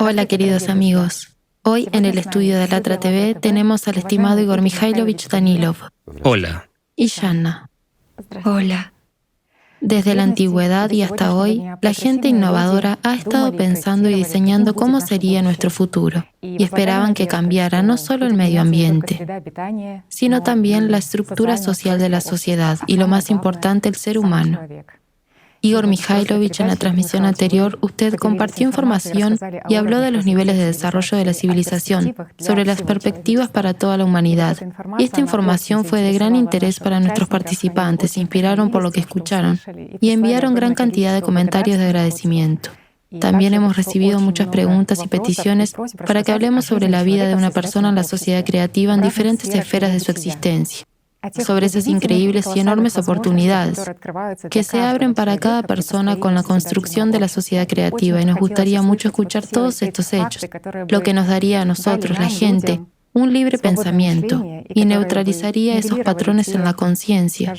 Hola queridos amigos, hoy en el estudio de Alatra TV tenemos al estimado Igor Mikhailovich Danilov. Hola. Y Shanna. Hola. Desde la antigüedad y hasta hoy, la gente innovadora ha estado pensando y diseñando cómo sería nuestro futuro, y esperaban que cambiara no solo el medio ambiente, sino también la estructura social de la sociedad y, lo más importante, el ser humano. Igor Mikhailovich, en la transmisión anterior, usted compartió información y habló de los niveles de desarrollo de la civilización, sobre las perspectivas para toda la humanidad. Y esta información fue de gran interés para nuestros participantes, se inspiraron por lo que escucharon y enviaron gran cantidad de comentarios de agradecimiento. También hemos recibido muchas preguntas y peticiones para que hablemos sobre la vida de una persona en la sociedad creativa en diferentes esferas de su existencia, sobre esas increíbles y enormes oportunidades que se abren para cada persona con la construcción de la sociedad creativa, y nos gustaría mucho escuchar todos estos hechos, lo que nos daría a nosotros, la gente, un libre pensamiento y neutralizaría esos patrones en la conciencia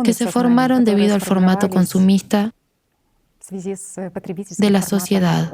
que se formaron debido al formato consumista de la sociedad.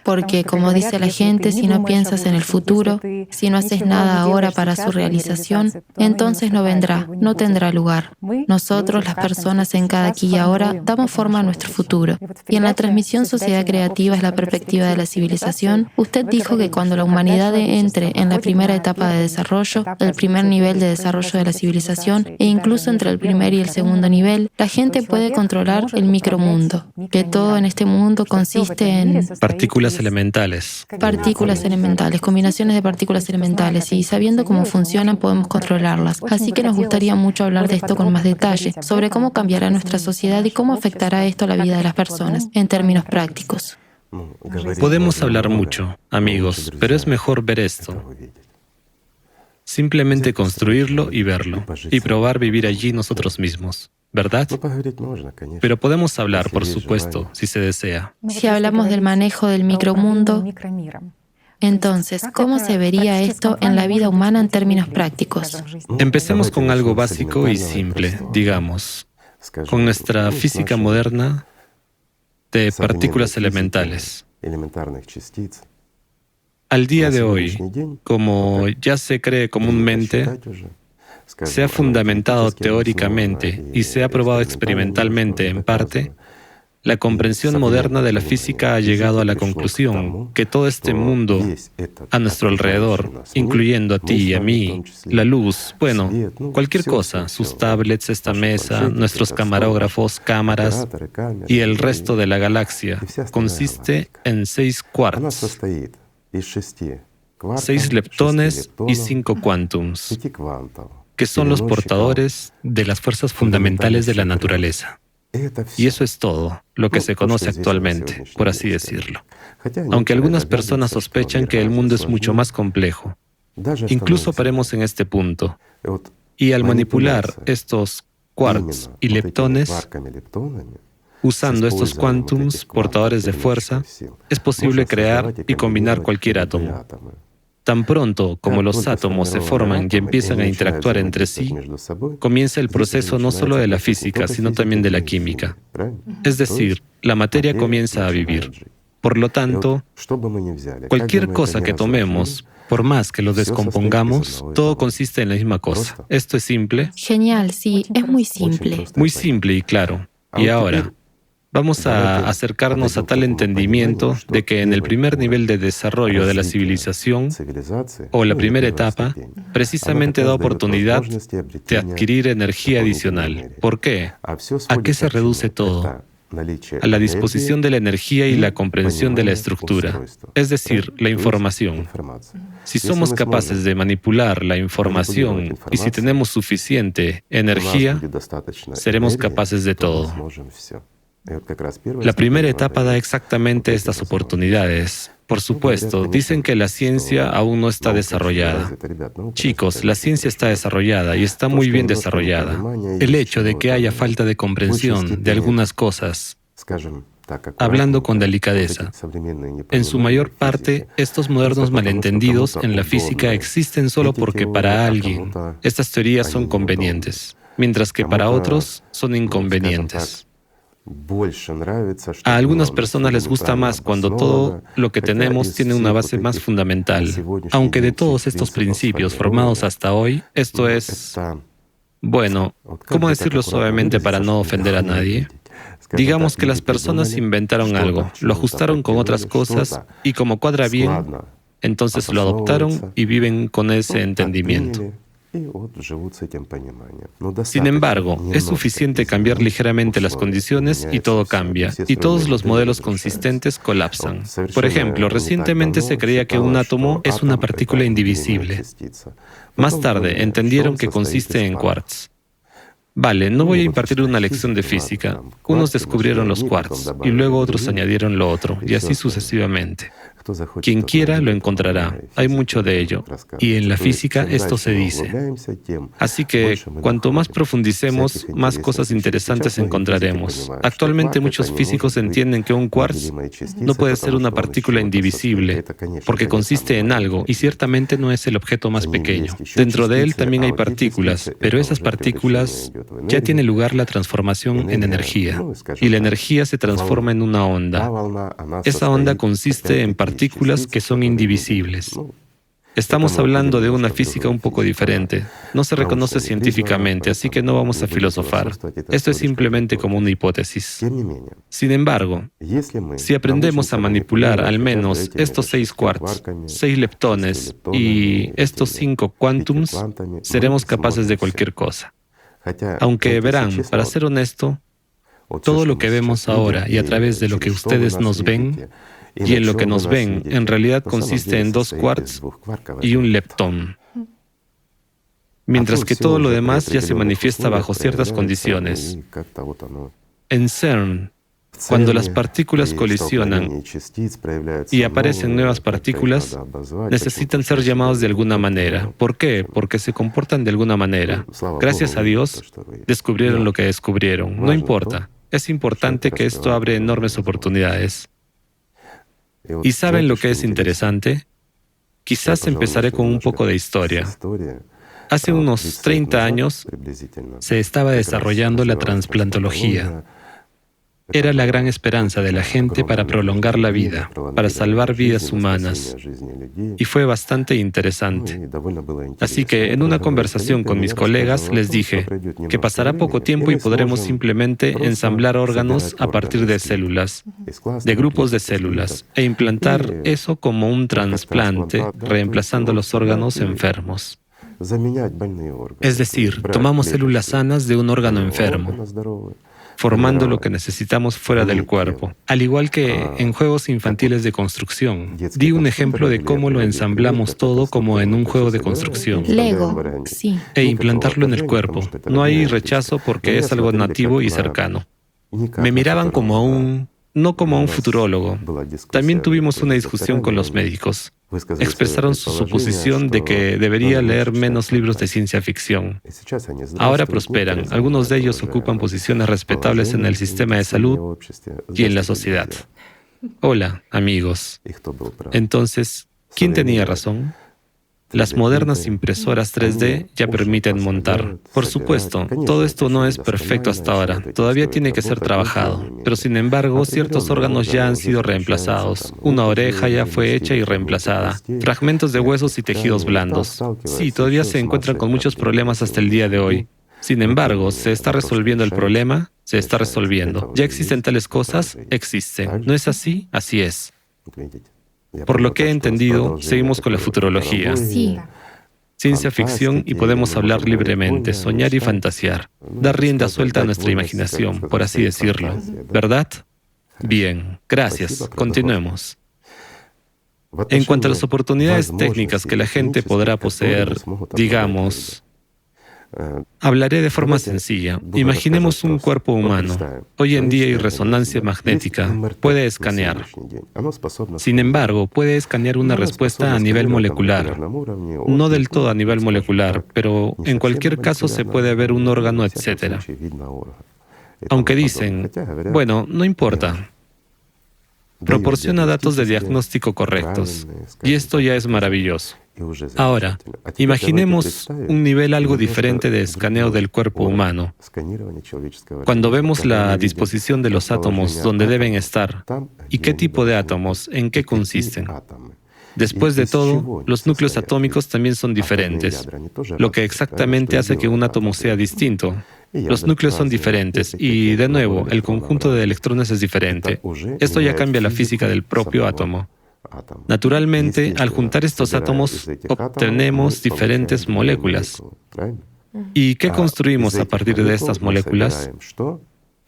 Porque, como dice la gente, si no piensas en el futuro, si no haces nada ahora para su realización, entonces no vendrá, no tendrá lugar. Nosotros, las personas en cada aquí y ahora, damos forma a nuestro futuro. Y en la transmisión Sociedad Creativa es la perspectiva de la civilización, usted dijo que cuando la humanidad entre en la primera etapa de desarrollo, el primer nivel de desarrollo de la civilización, e incluso entre el primer y el segundo nivel, la gente puede controlar el micromundo, que todo en este mundo consiste en Partículas elementales. Partículas elementales, combinaciones de partículas elementales, y sabiendo cómo funcionan podemos controlarlas. Así que nos gustaría mucho hablar de esto con más detalle, sobre cómo cambiará nuestra sociedad y cómo afectará esto a la vida de las personas, en términos prácticos. Podemos hablar mucho, amigos, pero es mejor ver esto. Simplemente construirlo y verlo, y probar vivir allí nosotros mismos. ¿Verdad? Pero podemos hablar, por supuesto, si se desea. Si hablamos del manejo del micromundo, entonces, ¿cómo se vería esto en la vida humana en términos prácticos? Empecemos con algo básico y simple, digamos, con nuestra física moderna de partículas elementales. Al día de hoy, como ya se cree comúnmente, se ha fundamentado teóricamente y se ha probado experimentalmente en parte, la comprensión moderna de la física ha llegado a la conclusión que todo este mundo a nuestro alrededor, incluyendo a ti y a mí, la luz, bueno, cualquier cosa, sus tablets, esta mesa, nuestros camarógrafos, cámaras y el resto de la galaxia, consiste en 6 quarks, 6 leptones y 5 quantums, que son los portadores de las fuerzas fundamentales de la naturaleza. Y eso es todo lo que se conoce actualmente, por así decirlo. Aunque algunas personas sospechan que el mundo es mucho más complejo, incluso paremos en este punto. Y al manipular estos quarks y leptones, usando estos quantums, portadores de fuerza, es posible crear y combinar cualquier átomo. Tan pronto como los átomos se forman y empiezan a interactuar entre sí, comienza el proceso no solo de la física, sino también de la química. Es decir, la materia comienza a vivir. Por lo tanto, cualquier cosa que tomemos, por más que lo descompongamos, todo consiste en la misma cosa. ¿Esto es simple? Genial, sí, es muy simple. Muy simple y claro. Y ahora, vamos a acercarnos a tal entendimiento de que en el primer nivel de desarrollo de la civilización, o la primera etapa, precisamente da oportunidad de adquirir energía adicional. ¿Por qué? ¿A qué se reduce todo? A la disposición de la energía y la comprensión de la estructura, es decir, la información. Si somos capaces de manipular la información y si tenemos suficiente energía, seremos capaces de todo. La primera etapa da exactamente estas oportunidades. Por supuesto, dicen que la ciencia aún no está desarrollada. Chicos, la ciencia está desarrollada y está muy bien desarrollada. El hecho de que haya falta de comprensión de algunas cosas, hablando con delicadeza, en su mayor parte, estos modernos malentendidos en la física existen solo porque para alguien estas teorías son convenientes, mientras que para otros son inconvenientes. A algunas personas les gusta más cuando todo lo que tenemos tiene una base más fundamental, aunque de todos estos principios formados hasta hoy, esto es, bueno, ¿cómo decirlo suavemente para no ofender a nadie? Digamos que las personas inventaron algo, lo ajustaron con otras cosas y como cuadra bien, entonces lo adoptaron y viven con ese entendimiento. Sin embargo, es suficiente cambiar ligeramente las condiciones y todo cambia, y todos los modelos consistentes colapsan. Por ejemplo, recientemente se creía que un átomo es una partícula indivisible. Más tarde entendieron que consiste en quarks. Vale, no voy a impartir una lección de física. Unos descubrieron los quarks y luego otros añadieron lo otro, y así sucesivamente. Quien quiera lo encontrará. Hay mucho de ello. Y en la física esto se dice. Así que cuanto más profundicemos, más cosas interesantes encontraremos. Actualmente muchos físicos entienden que un quarks no puede ser una partícula indivisible, porque consiste en algo y ciertamente no es el objeto más pequeño. Dentro de él también hay partículas, pero esas partículas ya tiene lugar la transformación en energía. Y la energía se transforma en una onda. Esa onda consiste en partículas que son indivisibles. Estamos hablando de una física un poco diferente. No se reconoce científicamente, así que no vamos a filosofar. Esto es simplemente como una hipótesis. Sin embargo, si aprendemos a manipular al menos estos 6 quarks, 6 leptones y estos 5 quantums, seremos capaces de cualquier cosa. Aunque verán, para ser honesto, todo lo que vemos ahora y a través de lo que ustedes nos ven, y en lo que nos ven, en realidad consiste en 2 quarks y un leptón. Mientras que todo lo demás ya se manifiesta bajo ciertas condiciones. En CERN, cuando las partículas colisionan y aparecen nuevas partículas, necesitan ser llamados de alguna manera. ¿Por qué? Porque se comportan de alguna manera. Gracias a Dios, descubrieron lo que descubrieron. No importa. Es importante que esto abre enormes oportunidades. ¿Y saben lo que es interesante? Quizás empezaré con un poco de historia. Hace unos 30 años se estaba desarrollando la trasplantología. Era la gran esperanza de la gente para prolongar la vida, para salvar vidas humanas. Y fue bastante interesante. Así que en una conversación con mis colegas les dije que pasará poco tiempo y podremos simplemente ensamblar órganos a partir de células, de grupos de células, e implantar eso como un trasplante, reemplazando los órganos enfermos. Es decir, tomamos células sanas de un órgano enfermo, formando lo que necesitamos fuera del cuerpo. Al igual que en juegos infantiles de construcción. Di un ejemplo de cómo lo ensamblamos todo como en un juego de construcción. Lego, sí. E implantarlo en el cuerpo. No hay rechazo porque es algo nativo y cercano. Me miraban no como a un futurólogo. También tuvimos una discusión con los médicos. Expresaron su suposición de que debería leer menos libros de ciencia ficción. Ahora prosperan. Algunos de ellos ocupan posiciones respetables en el sistema de salud y en la sociedad. Hola, amigos. Entonces, ¿quién tenía razón? Las modernas impresoras 3D ya permiten montar. Por supuesto, todo esto no es perfecto hasta ahora. Todavía tiene que ser trabajado. Pero sin embargo, ciertos órganos ya han sido reemplazados. Una oreja ya fue hecha y reemplazada. Fragmentos de huesos y tejidos blandos. Sí, todavía se encuentran con muchos problemas hasta el día de hoy. Sin embargo, ¿se está resolviendo el problema? Se está resolviendo. ¿Ya existen tales cosas? Existen. ¿No es así? Así es. Por lo que he entendido, seguimos con la futurología. Sí. Ciencia ficción y podemos hablar libremente, soñar y fantasear, dar rienda suelta a nuestra imaginación, por así decirlo. ¿Verdad? Bien, gracias. Continuemos. En cuanto a las oportunidades técnicas que la gente podrá poseer, digamos, hablaré de forma sencilla. Imaginemos un cuerpo humano. Hoy en día hay resonancia magnética. Puede escanear. Sin embargo, puede escanear una respuesta a nivel molecular. No del todo a nivel molecular, pero en cualquier caso se puede ver un órgano, etc. Aunque dicen, bueno, no importa. Proporciona datos de diagnóstico correctos. Y esto ya es maravilloso. Ahora, imaginemos un nivel algo diferente de escaneo del cuerpo humano. Cuando vemos la disposición de los átomos donde deben estar y qué tipo de átomos, en qué consisten. Después de todo, los núcleos atómicos también son diferentes, lo que exactamente hace que un átomo sea distinto. Los núcleos son diferentes y, de nuevo, el conjunto de electrones es diferente. Esto ya cambia la física del propio átomo. Naturalmente, al juntar estos átomos, obtenemos diferentes moléculas. ¿Y qué construimos a partir de estas moléculas?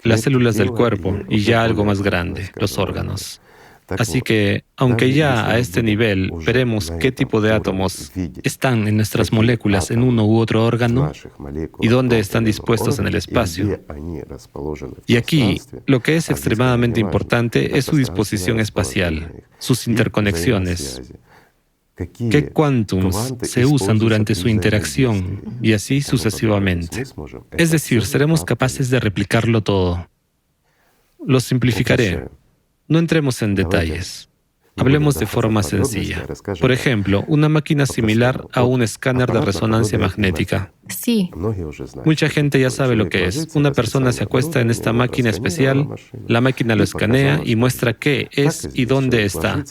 Las células del cuerpo y ya algo más grande, los órganos. Así que, aunque ya a este nivel veremos qué tipo de átomos están en nuestras moléculas en uno u otro órgano y dónde están dispuestos en el espacio. Y aquí, lo que es extremadamente importante es su disposición espacial, sus interconexiones, qué quantums se usan durante su interacción y así sucesivamente. Es decir, seremos capaces de replicarlo todo. Lo simplificaré. No entremos en detalles. Hablemos de forma sencilla. Por ejemplo, una máquina similar a un escáner de resonancia magnética. Sí. Mucha gente ya sabe lo que es. Una persona se acuesta en esta máquina especial, la máquina lo escanea y muestra qué es y dónde está.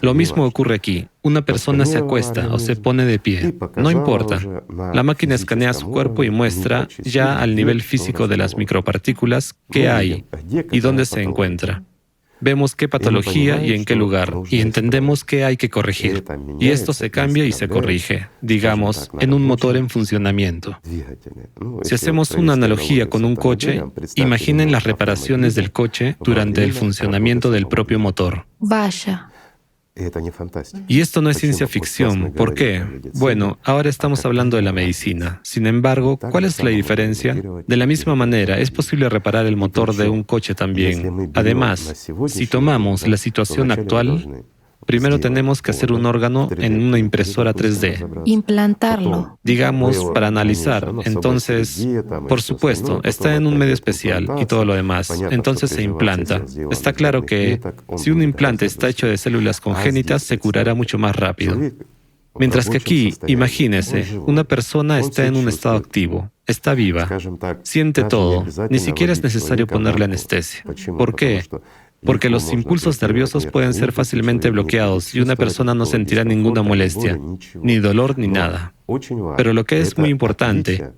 Lo mismo ocurre aquí. Una persona se acuesta o se pone de pie. No importa. La máquina escanea su cuerpo y muestra ya al nivel físico de las micropartículas qué hay y dónde se encuentra. Vemos qué patología y en qué lugar, y entendemos qué hay que corregir. Y esto se cambia y se corrige, digamos, en un motor en funcionamiento. Si hacemos una analogía con un coche, imaginen las reparaciones del coche durante el funcionamiento del propio motor. Vaya. Y esto no es ciencia ficción. ¿Por qué? Bueno, ahora estamos hablando de la medicina. Sin embargo, ¿cuál es la diferencia? De la misma manera, es posible reparar el motor de un coche también. Además, si tomamos la situación actual, primero tenemos que hacer un órgano en una impresora 3D. Implantarlo. Digamos, para analizar. Entonces, por supuesto, está en un medio especial y todo lo demás. Entonces se implanta. Está claro que si un implante está hecho de células congénitas, se curará mucho más rápido. Mientras que aquí, imagínese, una persona está en un estado activo, está viva, siente todo, ni siquiera es necesario ponerle anestesia. ¿Por qué? Porque los impulsos nerviosos pueden ser fácilmente bloqueados y una persona no sentirá ninguna molestia, ni dolor ni nada. Pero lo que es muy importante,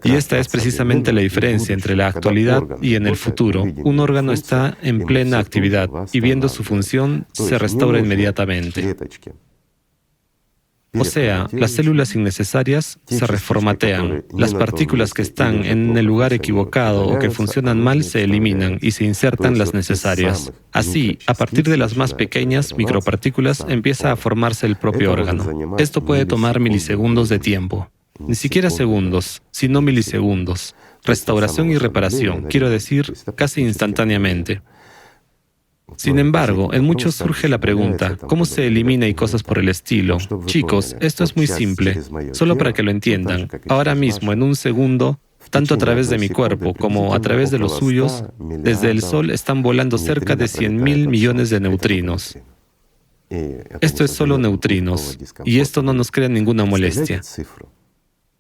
y esta es precisamente la diferencia entre la actualidad y en el futuro, un órgano está en plena actividad y viendo su función se restaura inmediatamente. O sea, las células innecesarias se reformatean, las partículas que están en el lugar equivocado o que funcionan mal se eliminan y se insertan las necesarias. Así, a partir de las más pequeñas micropartículas empieza a formarse el propio órgano. Esto puede tomar milisegundos de tiempo, ni siquiera segundos, sino milisegundos. Restauración y reparación, quiero decir, casi instantáneamente. Sin embargo, en muchos surge la pregunta, ¿cómo se elimina y cosas por el estilo? Chicos, esto es muy simple, solo para que lo entiendan. Ahora mismo, en un segundo, tanto a través de mi cuerpo como a través de los suyos, desde el Sol están volando cerca de 100.000 millones de neutrinos. Esto es solo neutrinos, y esto no nos crea ninguna molestia.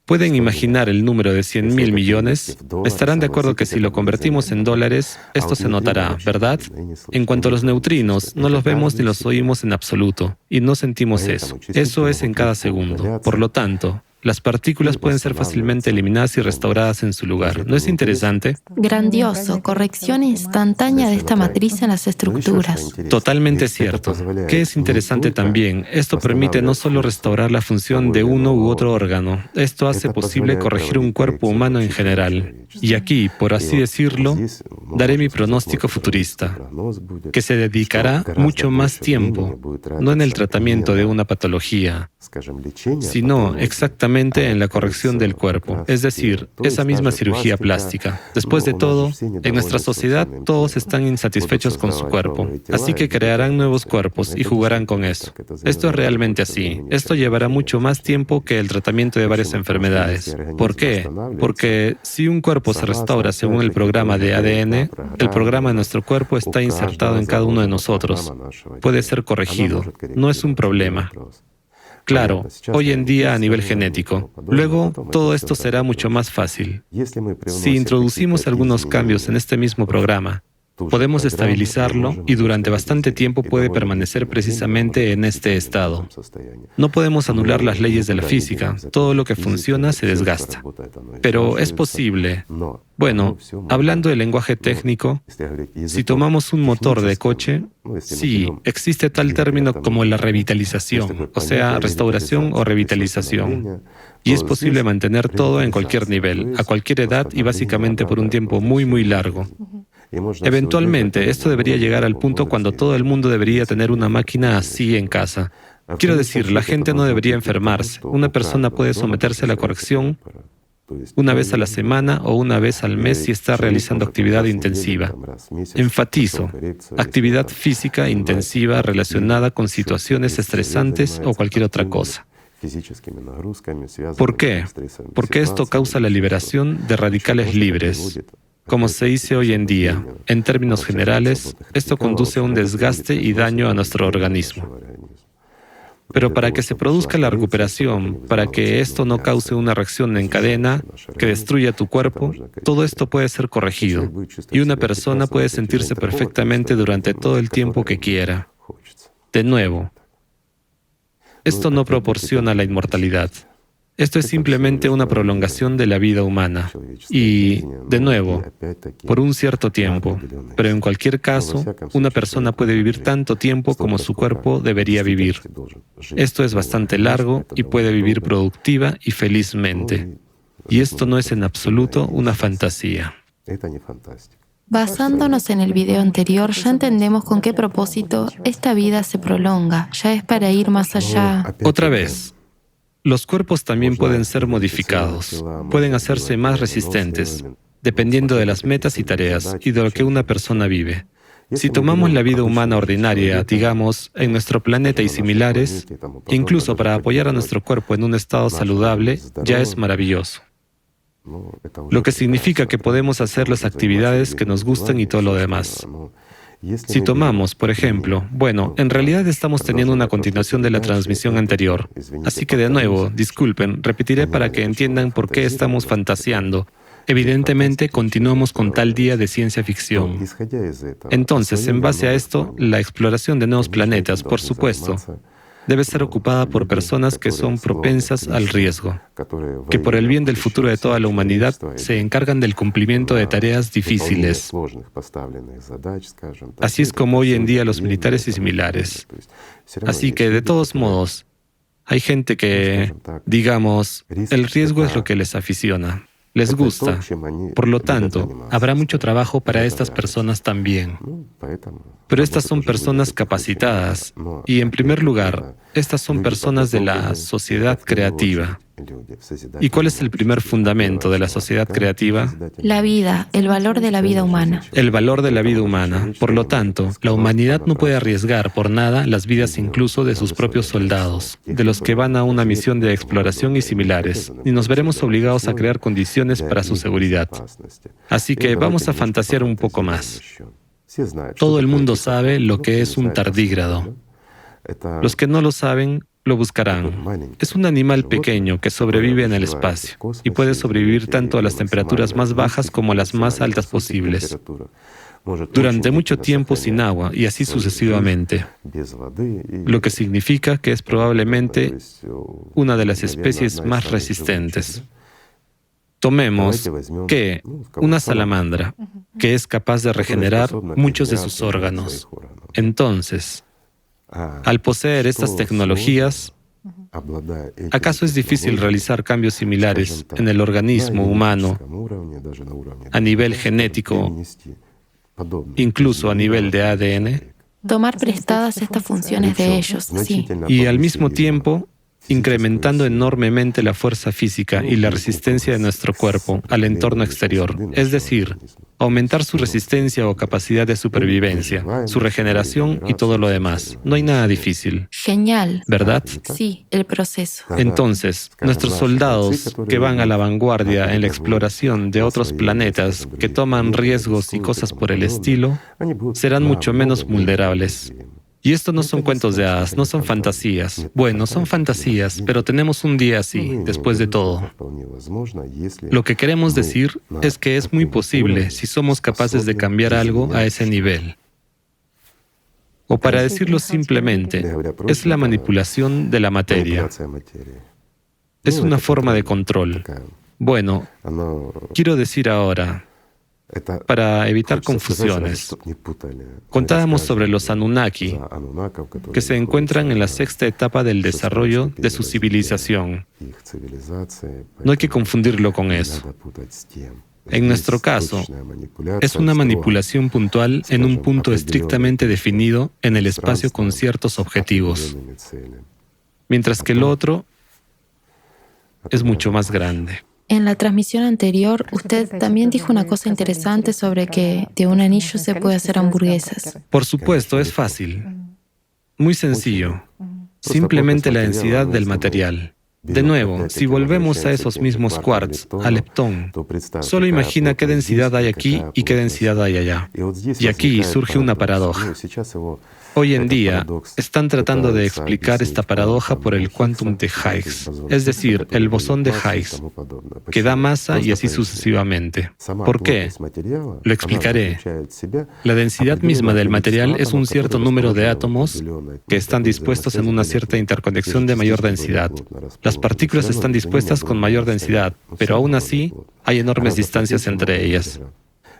¿Pueden imaginar el número de 100.000 millones? Estarán de acuerdo que si lo convertimos en dólares, esto se notará, ¿verdad? En cuanto a los neutrinos, no los vemos ni los oímos en absoluto, y no sentimos eso. Eso es en cada segundo. Por lo tanto, las partículas pueden ser fácilmente eliminadas y restauradas en su lugar. ¿No es interesante? Grandioso. Corrección instantánea de esta matriz en las estructuras. Totalmente cierto. ¿Qué es interesante también? Esto permite no solo restaurar la función de uno u otro órgano, esto hace posible corregir un cuerpo humano en general. Y aquí, por así decirlo, daré mi pronóstico futurista, que se dedicará mucho más tiempo, no en el tratamiento de una patología, sino exactamente en la corrección del cuerpo, es decir, esa misma cirugía plástica. Después de todo, en nuestra sociedad todos están insatisfechos con su cuerpo, así que crearán nuevos cuerpos y jugarán con eso. Esto es realmente así. Esto llevará mucho más tiempo que el tratamiento de varias enfermedades. ¿Por qué? Porque si un cuerpo se restaura según el programa de ADN, el programa de nuestro cuerpo está insertado en cada uno de nosotros. Puede ser corregido. No es un problema. Claro, hoy en día a nivel genético. Luego, todo esto será mucho más fácil. Si introducimos algunos cambios en este mismo programa, podemos estabilizarlo y durante bastante tiempo puede permanecer precisamente en este estado. No podemos anular las leyes de la física. Todo lo que funciona se desgasta. Pero es posible. Bueno, hablando del lenguaje técnico, si tomamos un motor de coche, sí, existe tal término como la revitalización, o sea, restauración o revitalización. Y es posible mantener todo en cualquier nivel, a cualquier edad y básicamente por un tiempo muy, muy largo. Eventualmente, esto debería llegar al punto cuando todo el mundo debería tener una máquina así en casa. Quiero decir, la gente no debería enfermarse. Una persona puede someterse a la corrección una vez a la semana o una vez al mes si está realizando actividad intensiva. Enfatizo, actividad física intensiva relacionada con situaciones estresantes o cualquier otra cosa. ¿Por qué? Porque esto causa la liberación de radicales libres. Como se dice hoy en día, en términos generales, esto conduce a un desgaste y daño a nuestro organismo. Pero para que se produzca la recuperación, para que esto no cause una reacción en cadena que destruya tu cuerpo, todo esto puede ser corregido y una persona puede sentirse perfectamente durante todo el tiempo que quiera. De nuevo, esto no proporciona la inmortalidad. Esto es simplemente una prolongación de la vida humana. Y, de nuevo, por un cierto tiempo. Pero en cualquier caso, una persona puede vivir tanto tiempo como su cuerpo debería vivir. Esto es bastante largo y puede vivir productiva y felizmente. Y esto no es en absoluto una fantasía. Basándonos en el video anterior, ya entendemos con qué propósito esta vida se prolonga. Ya es para ir más allá. Otra vez. Los cuerpos también pueden ser modificados, pueden hacerse más resistentes, dependiendo de las metas y tareas y de lo que una persona vive. Si tomamos la vida humana ordinaria, digamos, en nuestro planeta y similares, incluso para apoyar a nuestro cuerpo en un estado saludable, ya es maravilloso. Lo que significa que podemos hacer las actividades que nos gustan y todo lo demás. Si tomamos, por ejemplo, bueno, en realidad estamos teniendo una continuación de la transmisión anterior. Así que de nuevo, disculpen, repetiré para que entiendan por qué estamos fantaseando. Evidentemente, continuamos con tal día de ciencia ficción. Entonces, en base a esto, la exploración de nuevos planetas, por supuesto, debe ser ocupada por personas que son propensas al riesgo, que por el bien del futuro de toda la humanidad se encargan del cumplimiento de tareas difíciles. Así es como hoy en día los militares y similares. Así que, de todos modos, hay gente que, digamos, el riesgo es lo que les aficiona. Les gusta. Por lo tanto, habrá mucho trabajo para estas personas también. Pero estas son personas capacitadas y, en primer lugar, estas son personas de la sociedad creativa. ¿Y cuál es el primer fundamento de la sociedad creativa? La vida, el valor de la vida humana. El valor de la vida humana. Por lo tanto, la humanidad no puede arriesgar por nada las vidas incluso de sus propios soldados, de los que van a una misión de exploración y similares, y nos veremos obligados a crear condiciones para su seguridad. Así que vamos a fantasear un poco más. Todo el mundo sabe lo que es un tardígrado. Los que no lo saben, lo buscarán. Es un animal pequeño que sobrevive en el espacio y puede sobrevivir tanto a las temperaturas más bajas como a las más altas posibles, durante mucho tiempo sin agua y así sucesivamente, lo que significa que es probablemente una de las especies más resistentes. Tomemos que una salamandra, que es capaz de regenerar muchos de sus órganos. Entonces, al poseer estas tecnologías, ¿acaso es difícil realizar cambios similares en el organismo humano a nivel genético, incluso a nivel de ADN? Tomar prestadas estas funciones de ellos, sí. Y al mismo tiempo, incrementando enormemente la fuerza física y la resistencia de nuestro cuerpo al entorno exterior, es decir, aumentar su resistencia o capacidad de supervivencia, su regeneración y todo lo demás. No hay nada difícil. Genial. ¿Verdad? Sí, el proceso. Entonces, nuestros soldados que van a la vanguardia en la exploración de otros planetas, que toman riesgos y cosas por el estilo, serán mucho menos vulnerables. Y esto no son cuentos de hadas, no son fantasías. Bueno, son fantasías, pero tenemos un día así, después de todo. Lo que queremos decir es que es muy posible si somos capaces de cambiar algo a ese nivel. O para decirlo simplemente, es la manipulación de la materia. Es una forma de control. Bueno, quiero decir ahora, para evitar confusiones, contábamos sobre los Anunnaki, que se encuentran en la sexta etapa del desarrollo de su civilización. No hay que confundirlo con eso. En nuestro caso, es una manipulación puntual en un punto estrictamente definido en el espacio con ciertos objetivos, mientras que el otro es mucho más grande. En la transmisión anterior, usted también dijo una cosa interesante sobre que de un anillo se puede hacer hamburguesas. Por supuesto, es fácil. Muy sencillo. Simplemente la densidad del material. De nuevo, si volvemos a esos mismos quarks, a leptón, solo imagina qué densidad hay aquí y qué densidad hay allá. Y aquí surge una paradoja. Hoy en día están tratando de explicar esta paradoja por el quantum de Higgs, es decir, el bosón de Higgs, que da masa y así sucesivamente. ¿Por qué? Lo explicaré. La densidad misma del material es un cierto número de átomos que están dispuestos en una cierta interconexión de mayor densidad. Las partículas están dispuestas con mayor densidad, pero aún así hay enormes distancias entre ellas.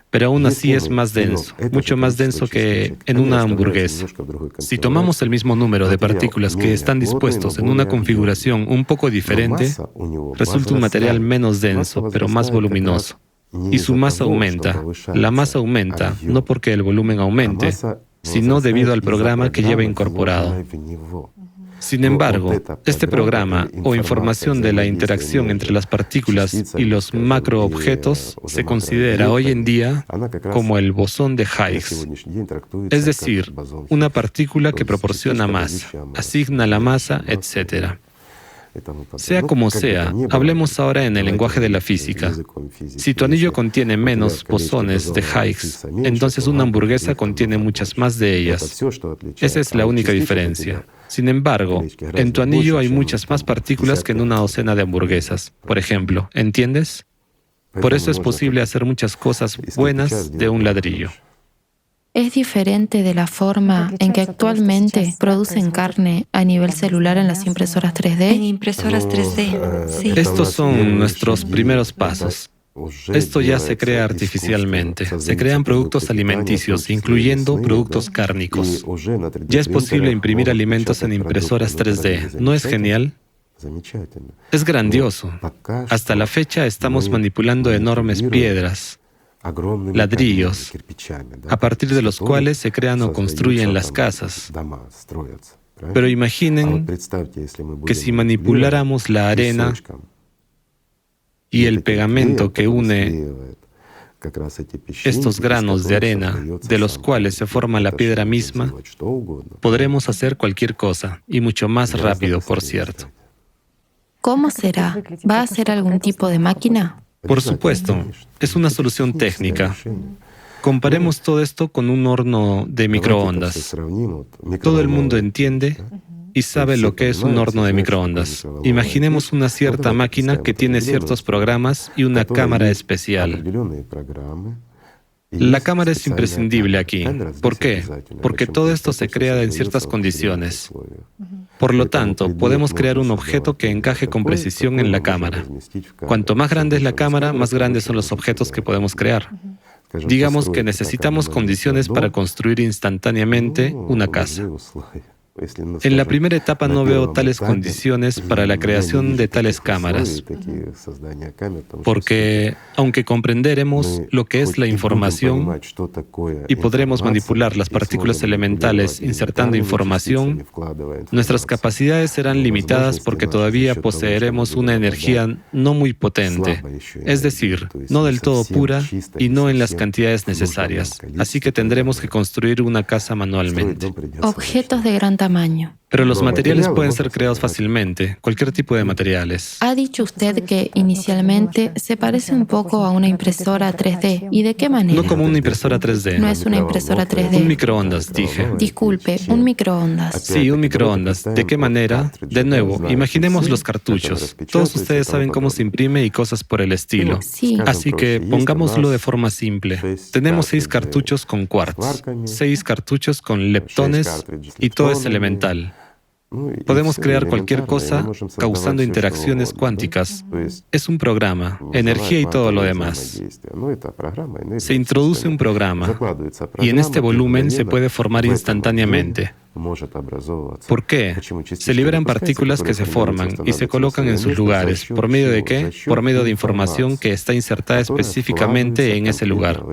Pero aún así es más denso, mucho más denso que en una hamburguesa. Si tomamos el mismo número de partículas que están dispuestos en una configuración un poco diferente, resulta un material menos denso, pero más voluminoso. Y su masa aumenta. La masa aumenta no porque el volumen aumente, sino debido al programa que lleva incorporado. Sin embargo, este programa o información de la interacción entre las partículas y los macroobjetos se considera hoy en día como el bosón de Higgs, es decir, una partícula que proporciona masa, asigna la masa, etc. Sea como sea, hablemos ahora en el lenguaje de la física. Si tu anillo contiene menos bosones de Higgs, entonces una hamburguesa contiene muchas más de ellas. Esa es la única diferencia. Sin embargo, en tu anillo hay muchas más partículas que en una docena de hamburguesas, por ejemplo, ¿entiendes? Por eso es posible hacer muchas cosas buenas de un ladrillo. ¿Es diferente de la forma en que actualmente producen carne a nivel celular en las impresoras 3D? En impresoras 3D, sí. Estos son nuestros primeros pasos. Esto ya se crea artificialmente. Se crean productos alimenticios, incluyendo productos cárnicos. Ya es posible imprimir alimentos en impresoras 3D. ¿No es genial? Es grandioso. Hasta la fecha estamos manipulando enormes piedras, ladrillos, a partir de los cuales se crean o construyen las casas. Pero imaginen que si manipuláramos la arena y el pegamento que une estos granos de arena, de los cuales se forma la piedra misma, podremos hacer cualquier cosa, y mucho más rápido, por cierto. ¿Cómo será? ¿Va a ser algún tipo de máquina? Por supuesto, es una solución técnica. Comparemos todo esto con un horno de microondas. Todo el mundo entiende y sabe lo que es un horno de microondas. Imaginemos una cierta máquina que tiene ciertos programas y una cámara especial. La cámara es imprescindible aquí. ¿Por qué? Porque todo esto se crea en ciertas condiciones. Por lo tanto, podemos crear un objeto que encaje con precisión en la cámara. Cuanto más grande es la cámara, más grandes son los objetos que podemos crear. Digamos que necesitamos condiciones para construir instantáneamente una casa. En la primera etapa no veo tales condiciones para la creación de tales cámaras, porque aunque comprenderemos lo que es la información y podremos manipular las partículas elementales insertando información, nuestras capacidades serán limitadas porque todavía poseeremos una energía no muy potente, es decir, no del todo pura y no en las cantidades necesarias, así que tendremos que construir una casa manualmente. Objetos de gran tamaño. Pero los materiales pueden ser creados fácilmente, cualquier tipo de materiales. Ha dicho usted que inicialmente se parece un poco a una impresora 3D. ¿Y de qué manera? No como una impresora 3D. No es una impresora 3D. Un microondas, dije. Disculpe, un microondas. Sí, un microondas. ¿De qué manera? De nuevo, imaginemos los cartuchos. Todos ustedes saben cómo se imprime y cosas por el estilo. Sí. Así que pongámoslo de forma simple. Tenemos 6 cartuchos con quarks, 6 cartuchos con leptones y todo es elemental. Podemos crear cualquier cosa causando interacciones cuánticas. Es un programa, energía y todo lo demás. Se introduce un programa y en este volumen se puede formar instantáneamente. ¿Por qué? Se liberan partículas que se forman y se colocan en sus lugares. ¿Por medio de qué? Por medio de información que está insertada específicamente en ese lugar.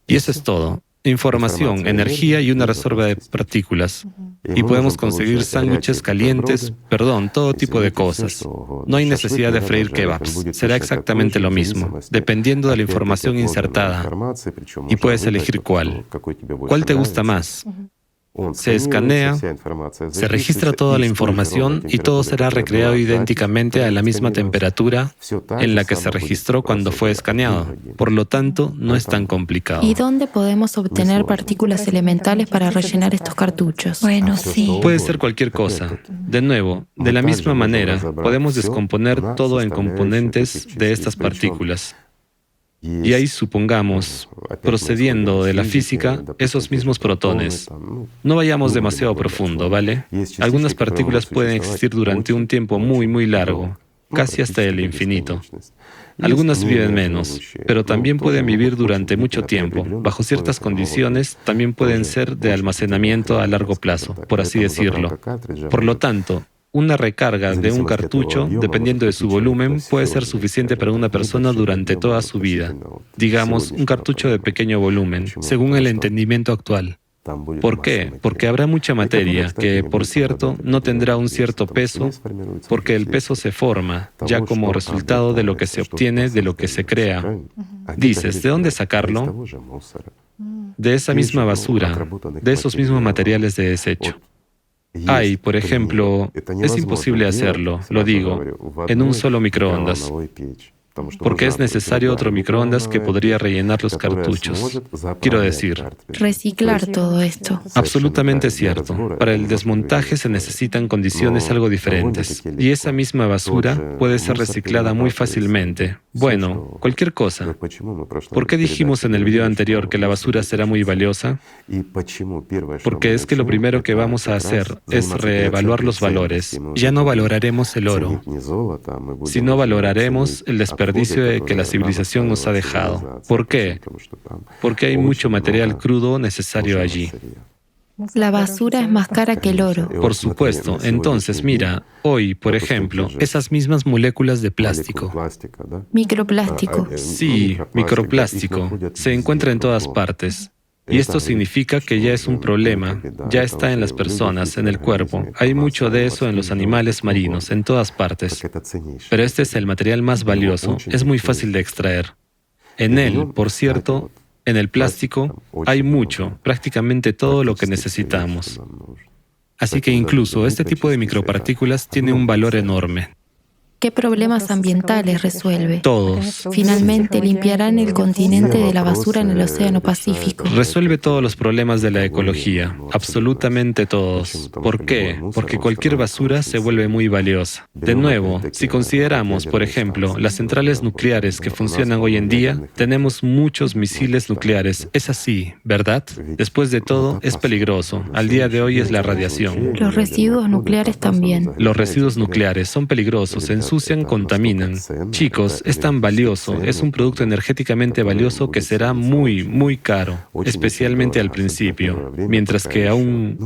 Y eso es todo. Información, energía y una reserva de partículas. Y podemos conseguir sándwiches calientes, todo tipo de cosas. No hay necesidad de freír kebabs. Será exactamente lo mismo, dependiendo de la información insertada. Y puedes elegir cuál. ¿Cuál te gusta más? Se escanea, se registra toda la información y todo será recreado idénticamente a la misma temperatura en la que se registró cuando fue escaneado. Por lo tanto, no es tan complicado. ¿Y dónde podemos obtener partículas elementales para rellenar estos cartuchos? Bueno, sí. Puede ser cualquier cosa. De nuevo, de la misma manera, podemos descomponer todo en componentes de estas partículas. Y ahí supongamos, procediendo de la física, esos mismos protones. No vayamos demasiado profundo, ¿vale? Algunas partículas pueden existir durante un tiempo muy largo, casi hasta el infinito. Algunas viven menos, pero también pueden vivir durante mucho tiempo. Bajo ciertas condiciones, también pueden ser de almacenamiento a largo plazo, por así decirlo. Por lo tanto, una recarga de un cartucho, dependiendo de su volumen, puede ser suficiente para una persona durante toda su vida. Digamos, un cartucho de pequeño volumen, según el entendimiento actual. ¿Por qué? Porque habrá mucha materia que, por cierto, no tendrá un cierto peso, porque el peso se forma ya como resultado de lo que se obtiene, de lo que se crea. Dices, ¿de dónde sacarlo? De esa misma basura, de esos mismos materiales de desecho. Hay, por ejemplo, es imposible hacerlo, lo digo, en un solo microondas, porque es necesario otro microondas que podría rellenar los cartuchos. Quiero decir, reciclar todo esto. Absolutamente cierto. Para el desmontaje se necesitan condiciones algo diferentes, y esa misma basura puede ser reciclada muy fácilmente. Bueno, cualquier cosa. ¿Por qué dijimos en el video anterior que la basura será muy valiosa? Porque es que lo primero que vamos a hacer es reevaluar los valores. Ya no valoraremos el oro, sino valoraremos el desperdicio que la civilización nos ha dejado. ¿Por qué? Porque hay mucho material crudo necesario allí. La basura es más cara que el oro. Por supuesto. Entonces, mira, hoy, por ejemplo, esas mismas moléculas de plástico. Microplástico. Sí, microplástico. Se encuentra en todas partes. Y esto significa que ya es un problema, ya está en las personas, en el cuerpo. Hay mucho de eso en los animales marinos, en todas partes. Pero este es el material más valioso, es muy fácil de extraer. En él, por cierto, en el plástico, hay mucho, prácticamente todo lo que necesitamos. Así que incluso este tipo de micropartículas tiene un valor enorme. ¿Qué problemas ambientales resuelve? Todos. Finalmente, limpiarán el continente de la basura en el Océano Pacífico. Resuelve todos los problemas de la ecología, absolutamente todos. ¿Por qué? Porque cualquier basura se vuelve muy valiosa. De nuevo, si consideramos, por ejemplo, las centrales nucleares que funcionan hoy en día, tenemos muchos misiles nucleares. Es así, ¿verdad? Después de todo, es peligroso. Al día de hoy es la radiación. Los residuos nucleares también. Los residuos nucleares son peligrosos, ensucian, contaminan. Chicos, es tan valioso, es un producto energéticamente valioso que será muy caro, especialmente al principio, mientras que aún,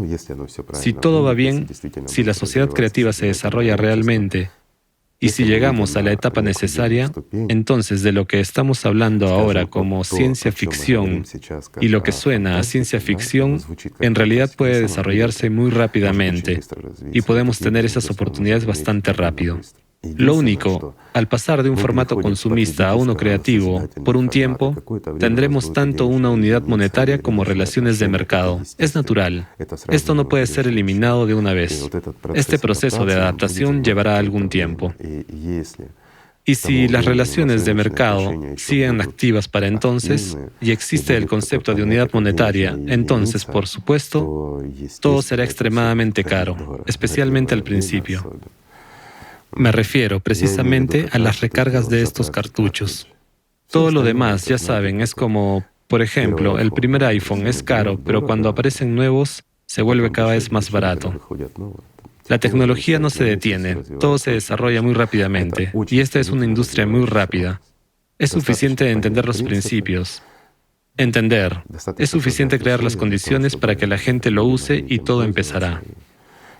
si todo va bien, si la sociedad creativa se desarrolla realmente, y si llegamos a la etapa necesaria, entonces de lo que estamos hablando ahora como ciencia ficción y lo que suena a ciencia ficción, en realidad puede desarrollarse muy rápidamente y podemos tener esas oportunidades bastante rápido. Lo único, al pasar de un formato consumista a uno creativo, por un tiempo, tendremos tanto una unidad monetaria como relaciones de mercado. Es natural. Esto no puede ser eliminado de una vez. Este proceso de adaptación llevará algún tiempo. Y si las relaciones de mercado siguen activas para entonces, y existe el concepto de unidad monetaria, entonces, por supuesto, todo será extremadamente caro, especialmente al principio. Me refiero precisamente a las recargas de estos cartuchos. Todo lo demás, ya saben, es como, por ejemplo, el primer iPhone es caro, pero cuando aparecen nuevos, se vuelve cada vez más barato. La tecnología no se detiene, todo se desarrolla muy rápidamente, y esta es una industria muy rápida. Es suficiente entender los principios. Entender. Es suficiente crear las condiciones para que la gente lo use y todo empezará.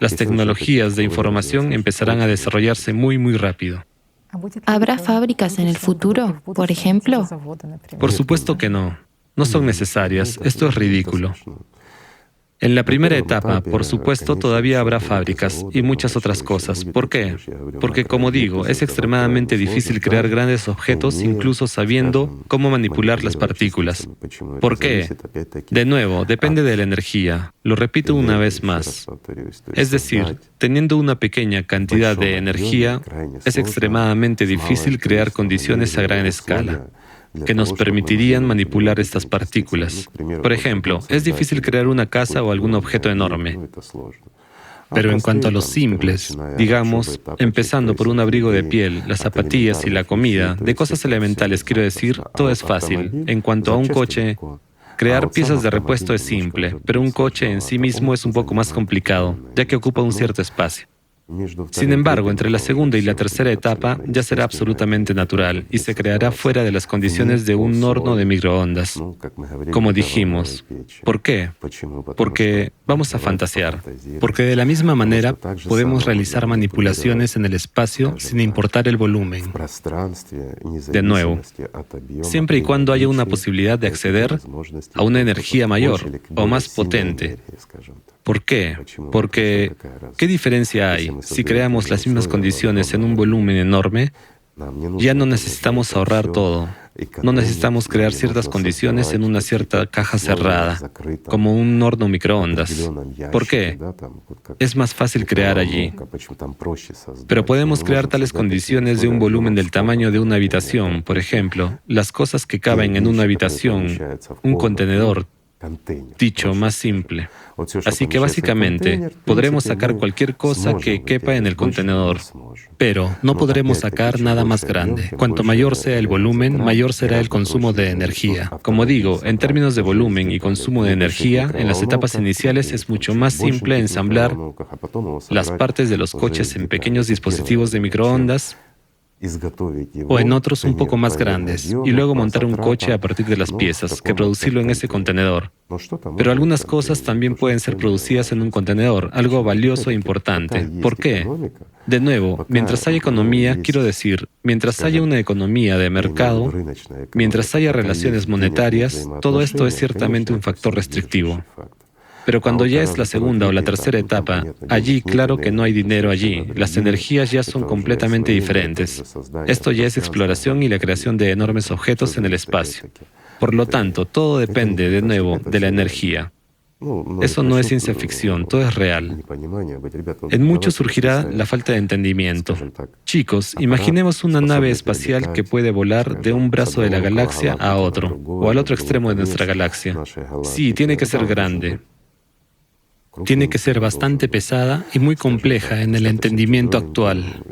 Las tecnologías de información empezarán a desarrollarse muy, muy rápido. ¿Habrá fábricas en el futuro, por ejemplo? Por supuesto que no. No son necesarias. Esto es ridículo. En la primera etapa, por supuesto, todavía habrá fábricas y muchas otras cosas. ¿Por qué? Porque, como digo, es extremadamente difícil crear grandes objetos incluso sabiendo cómo manipular las partículas. ¿Por qué? De nuevo, depende de la energía. Lo repito una vez más. Es decir, teniendo una pequeña cantidad de energía, es extremadamente difícil crear condiciones a gran escala que nos permitirían manipular estas partículas. Por ejemplo, es difícil crear una casa o algún objeto enorme. Pero en cuanto a los simples, digamos, empezando por un abrigo de piel, las zapatillas y la comida, de cosas elementales, quiero decir, todo es fácil. En cuanto a un coche, crear piezas de repuesto es simple, pero un coche en sí mismo es un poco más complicado, ya que ocupa un cierto espacio. Sin embargo, entre la segunda y la tercera etapa ya será absolutamente natural y se creará fuera de las condiciones de un horno de microondas. Como dijimos. ¿Por qué? Porque vamos a fantasear. Porque de la misma manera podemos realizar manipulaciones en el espacio sin importar el volumen. De nuevo, siempre y cuando haya una posibilidad de acceder a una energía mayor o más potente. ¿Por qué? Porque, ¿qué diferencia hay? Si creamos las mismas condiciones en un volumen enorme, ya no necesitamos ahorrar todo. No necesitamos crear ciertas condiciones en una cierta caja cerrada, como un horno microondas. ¿Por qué? Es más fácil crear allí. Pero podemos crear tales condiciones de un volumen del tamaño de una habitación. Por ejemplo, las cosas que caben en una habitación, un contenedor, dicho más simple. Así que básicamente podremos sacar cualquier cosa que quepa en el contenedor, pero no podremos sacar nada más grande. Cuanto mayor sea el volumen, mayor será el consumo de energía. Como digo, en términos de volumen y consumo de energía, en las etapas iniciales es mucho más simple ensamblar las partes de los coches en pequeños dispositivos de microondas o en otros un poco más grandes, y luego montar un coche a partir de las piezas, que producirlo en ese contenedor. Pero algunas cosas también pueden ser producidas en un contenedor, algo valioso e importante. ¿Por qué? De nuevo, mientras haya economía, quiero decir, mientras haya una economía de mercado, mientras haya relaciones monetarias, todo esto es ciertamente un factor restrictivo. Pero cuando ya es la segunda o la tercera etapa, allí claro que no hay dinero allí, las energías ya son completamente diferentes. Esto ya es exploración y la creación de enormes objetos en el espacio. Por lo tanto, todo depende, de nuevo, de la energía. Eso no es ciencia ficción, todo es real. En muchos surgirá la falta de entendimiento. Chicos, imaginemos una nave espacial que puede volar de un brazo de la galaxia a otro, o al otro extremo de nuestra galaxia. Sí, tiene que ser grande. Tiene que ser bastante pesada y muy compleja en el entendimiento actual.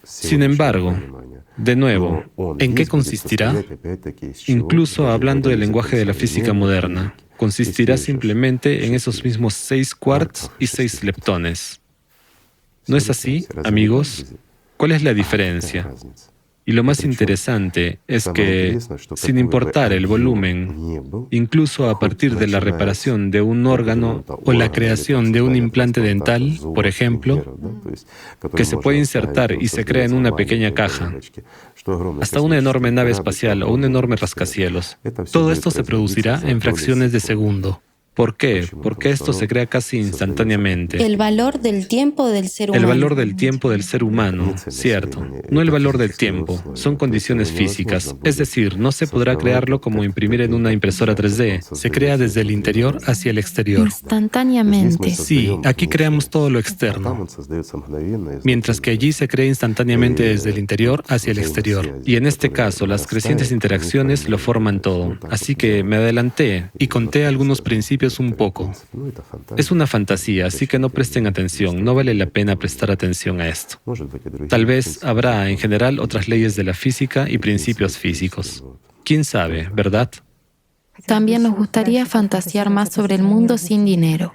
Sin embargo, de nuevo, ¿en qué consistirá? Incluso hablando del lenguaje de la física moderna, consistirá simplemente en esos mismos 6 quarks y 6 leptones. ¿No es así, amigos? ¿Cuál es la diferencia? Y lo más interesante es que, sin importar el volumen, incluso a partir de la reparación de un órgano o la creación de un implante dental, por ejemplo, que se puede insertar y se crea en una pequeña caja, hasta una enorme nave espacial o un enorme rascacielos, todo esto se producirá en fracciones de segundo. ¿Por qué? Porque esto se crea casi instantáneamente. El valor del tiempo del ser humano. El valor del tiempo del ser humano, cierto. No el valor del tiempo, son condiciones físicas. Es decir, no se podrá crearlo como imprimir en una impresora 3D. Se crea desde el interior hacia el exterior. Instantáneamente. Sí, aquí creamos todo lo externo, mientras que allí se crea instantáneamente desde el interior hacia el exterior. Y en este caso, las crecientes interacciones lo forman todo. Así que me adelanté y conté algunos principios un poco. Es una fantasía, así que no presten atención, no vale la pena prestar atención a esto. Tal vez habrá, en general, otras leyes de la física y principios físicos. ¿Quién sabe, verdad? También nos gustaría fantasear más sobre el mundo sin dinero.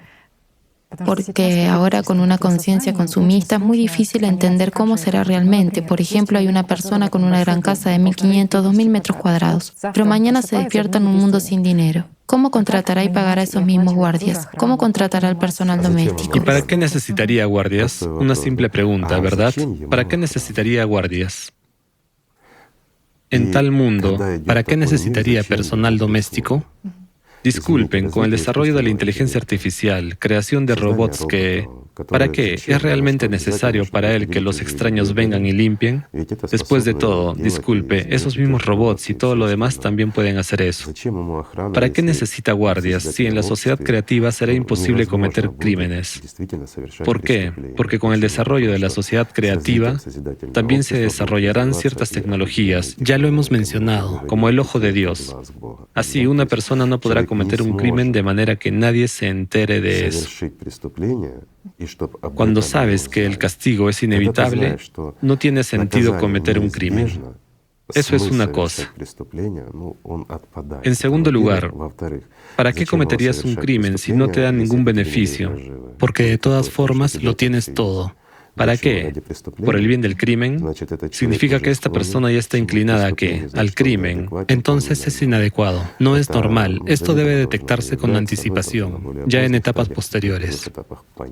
Porque ahora con una conciencia consumista es muy difícil entender cómo será realmente. Por ejemplo, hay una persona con una gran casa de 1.500, 2.000 metros cuadrados, pero mañana se despierta en un mundo sin dinero. ¿Cómo contratará y pagará a esos mismos guardias? ¿Cómo contratará al personal doméstico? ¿Y para qué necesitaría guardias? Una simple pregunta, ¿verdad? ¿Para qué necesitaría guardias? En tal mundo, ¿para qué necesitaría personal doméstico? Disculpen, con el desarrollo de la inteligencia artificial, creación de robots que... ¿Para qué? ¿Es realmente necesario para él que los extraños vengan y limpien? Después de todo, disculpe, esos mismos robots y todo lo demás también pueden hacer eso. ¿Para qué necesita guardias si en la sociedad creativa será imposible cometer crímenes? ¿Por qué? Porque con el desarrollo de la sociedad creativa también se desarrollarán ciertas tecnologías, ya lo hemos mencionado, como el ojo de Dios. Así, una persona no podrá cometer un crimen de manera que nadie se entere de eso. Cuando sabes que el castigo es inevitable, no tiene sentido cometer un crimen. Eso es una cosa. En segundo lugar, ¿para qué cometerías un crimen si no te da ningún beneficio? Porque de todas formas lo tienes todo. ¿Para qué? ¿Por el bien del crimen? Significa que esta persona ya está inclinada ¿a qué? Al crimen. Entonces es inadecuado. No es normal. Esto debe detectarse con anticipación, ya en etapas posteriores.